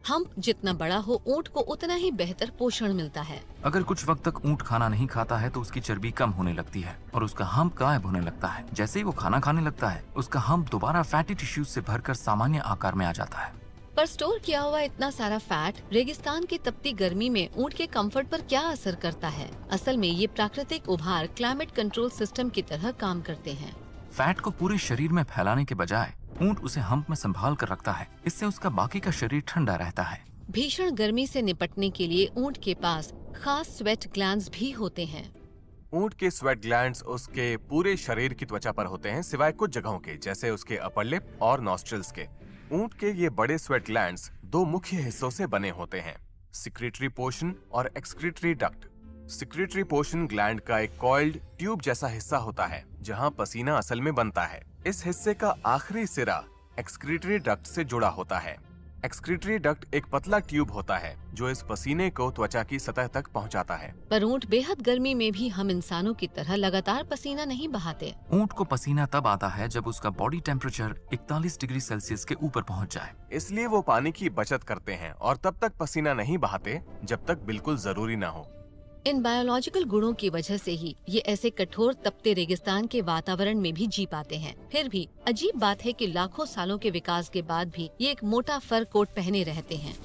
हम्प जितना बड़ा हो, ऊंट को उतना ही बेहतर पोषण मिलता है। अगर कुछ वक्त तक ऊंट खाना नहीं खाता है तो उसकी चर्बी कम होने लगती है और उसका हम्प गायब होने लगता है। जैसे ही वो खाना खाने लगता है, उसका हम्प दोबारा फैटी टिश्यूज से भरकर सामान्य आकार में आ जाता है। पर स्टोर किया हुआ इतना सारा फैट रेगिस्तान की तपती गर्मी में ऊंट के कंफर्ट पर क्या असर करता है? असल में ये प्राकृतिक उभार क्लाइमेट कंट्रोल सिस्टम की तरह काम करते हैं। फैट को पूरे शरीर में फैलाने के बजाय ऊंट उसे हम्प में संभाल कर रखता है। इससे उसका बाकी का शरीर ठंडा रहता है। भीषण गर्मी से निपटने के लिए ऊंट के पास खास स्वेट ग्लैंड्स भी होते हैं। ऊंट के स्वेट ग्लैंड्स उसके पूरे शरीर की त्वचा पर होते हैं, सिवाय कुछ जगहों के, जैसे उसके अपर लिप और नॉस्ट्रिल्स के। ऊंट के ये बड़े स्वेट ग्लैंड्स 2 मुख्य हिस्सों से बने होते हैं, सिक्रीटरी पोर्शन और excretory duct. Secretory portion gland का एक कॉइल्ड ट्यूब जैसा हिस्सा होता है, जहां पसीना असल में बनता है। इस हिस्से का आखिरी सिरा एक्सक्रीटरी डक्ट से जुड़ा होता है। एक्सक्रीटरी डक्ट एक पतला ट्यूब होता है जो इस पसीने को त्वचा की सतह तक पहुंचाता है। पर ऊंट बेहद गर्मी में भी हम इंसानों की तरह लगातार पसीना नहीं बहाते। ऊंट को पसीना तब आता है जब उसका बॉडी टेम्परेचर 41 डिग्री सेल्सियस के ऊपर पहुंच जाए। इसलिए वो पानी की बचत करते हैं और तब तक पसीना नहीं बहाते जब तक बिल्कुल जरूरी न हो। इन बायोलॉजिकल गुणों की वजह से ही ये ऐसे कठोर तपते रेगिस्तान के वातावरण में भी जी पाते हैं। फिर भी अजीब बात है कि लाखों सालों के विकास के बाद भी ये एक मोटा फर कोट पहने रहते हैं।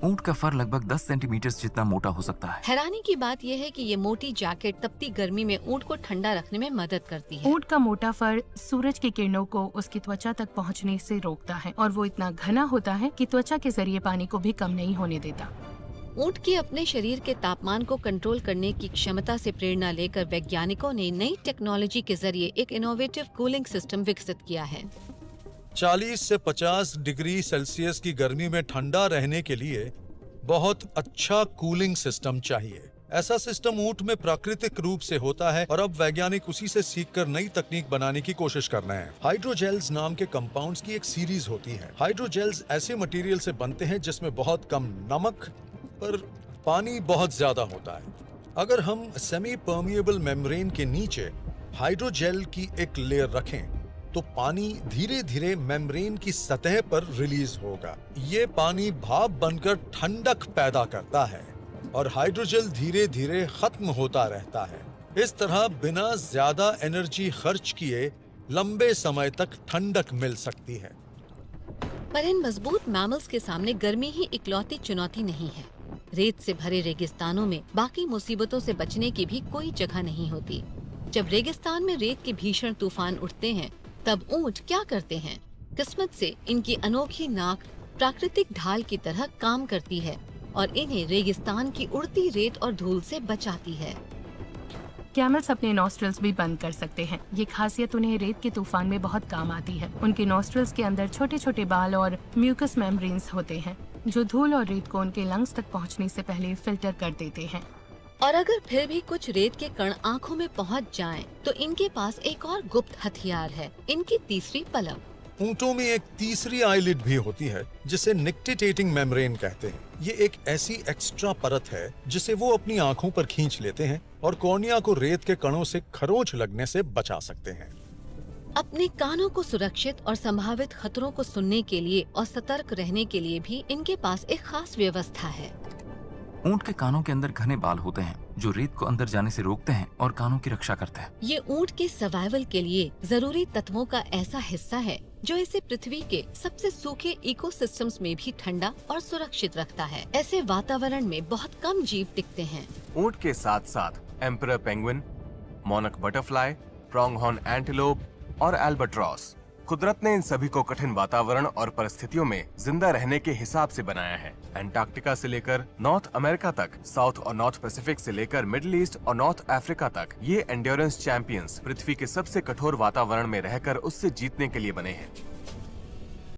ऊंट का फर लगभग 10 सेंटीमीटर जितना मोटा हो सकता है। हैरानी की बात यह है कि ये मोटी जैकेट तपती गर्मी में ऊंट को ठंडा रखने में मदद करती है। ऊंट का मोटा फर सूरज की किरणों को उसकी त्वचा तक पहुंचने से रोकता है और वो इतना घना होता है कि त्वचा के जरिए पानी को भी कम नहीं होने देता। ऊंट के अपने शरीर के तापमान को कंट्रोल करने की क्षमता से प्रेरणा लेकर वैज्ञानिकों ने नई टेक्नोलॉजी के जरिए एक इनोवेटिव कूलिंग सिस्टम विकसित किया है। 40 से 50 डिग्री सेल्सियस की गर्मी में ठंडा रहने के लिए बहुत अच्छा कूलिंग सिस्टम चाहिए। ऐसा सिस्टम ऊंट में प्राकृतिक रूप से होता है और अब वैज्ञानिक उसी से सीखकर नई तकनीक बनाने की कोशिश कर रहे हैं। हाइड्रोजेल्स नाम के कंपाउंड्स की एक सीरीज होती है। हाइड्रोजेल्स ऐसे मटेरियल से बनते हैं जिसमें बहुत कम नमक पर पानी बहुत ज्यादा होता है। अगर हम सेमी परमिएबल मेम्ब्रेन के नीचे हाइड्रोजेल की एक लेयर रखें तो पानी धीरे धीरे मेम्ब्रेन की सतह पर रिलीज होगा। ये पानी भाप बनकर ठंडक पैदा करता है और हाइड्रोजेल धीरे धीरे खत्म होता रहता है। इस तरह बिना ज्यादा एनर्जी खर्च किए लंबे समय तक ठंडक मिल सकती है। पर इन मजबूत मैमल्स के सामने गर्मी ही इकलौती चुनौती नहीं है। रेत से भरे रेगिस्तानों में बाकी मुसीबतों से बचने की भी कोई जगह नहीं होती। जब रेगिस्तान में रेत के भीषण तूफान उठते हैं तब ऊंट क्या करते हैं? किस्मत से इनकी अनोखी नाक प्राकृतिक ढाल की तरह काम करती है और इन्हें रेगिस्तान की उड़ती रेत और धूल से बचाती है। कैमल्स अपने नॉस्ट्रल्स भी बंद कर सकते हैं। ये खासियत उन्हें रेत के तूफान में बहुत काम आती है। उनके नॉस्ट्रल्स के अंदर छोटे छोटे बाल और म्यूकस मेम्ब्रेन्स होते हैं जो धूल और रेत को उनके लंग्स तक पहुंचने से पहले फिल्टर कर देते हैं। और अगर फिर भी कुछ रेत के कण आँखों में पहुंच जाएं, तो इनके पास एक और गुप्त हथियार है, इनकी तीसरी पलक। ऊंटों में एक तीसरी आईलिड भी होती है जिसे निक्टिटेटिंग मेम्ब्रेन कहते हैं। ये एक ऐसी एक्स्ट्रा परत है जिसे वो अपनी आंखों पर खींच लेते हैं और कॉर्निया को रेत के कणों से खरोंच लगने से बचा सकते हैं। अपने कानों को सुरक्षित और संभावित खतरों को सुनने के लिए और सतर्क रहने के लिए भी इनके पास एक खास व्यवस्था है। ऊंट के कानों के अंदर घने बाल होते हैं जो रेत को अंदर जाने से रोकते हैं और कानों की रक्षा करते हैं। ये ऊंट के सर्वाइवल के लिए जरूरी तत्वों का ऐसा हिस्सा है जो इसे पृथ्वी के सबसे सूखे इकोसिस्टम्स में भी ठंडा और सुरक्षित रखता है। ऐसे वातावरण में बहुत कम जीव टिकते हैं। ऊंट के साथ साथ एम्परर पेंगुइन, मोनक बटरफ्लाई, प्रोंगहॉर्न एंटीलोप और एल्बाट्रॉस। कुदरत ने इन सभी को कठिन वातावरण और परिस्थितियों में जिंदा रहने के हिसाब से बनाया है। अंटार्कटिका से लेकर नॉर्थ अमेरिका तक, साउथ और नॉर्थ पैसिफिक से लेकर मिडिल ईस्ट और नॉर्थ अफ्रीका तक, ये एंड्योरेंस चैंपियंस पृथ्वी के सबसे कठोर वातावरण में रहकर उससे जीतने के लिए बने हैं।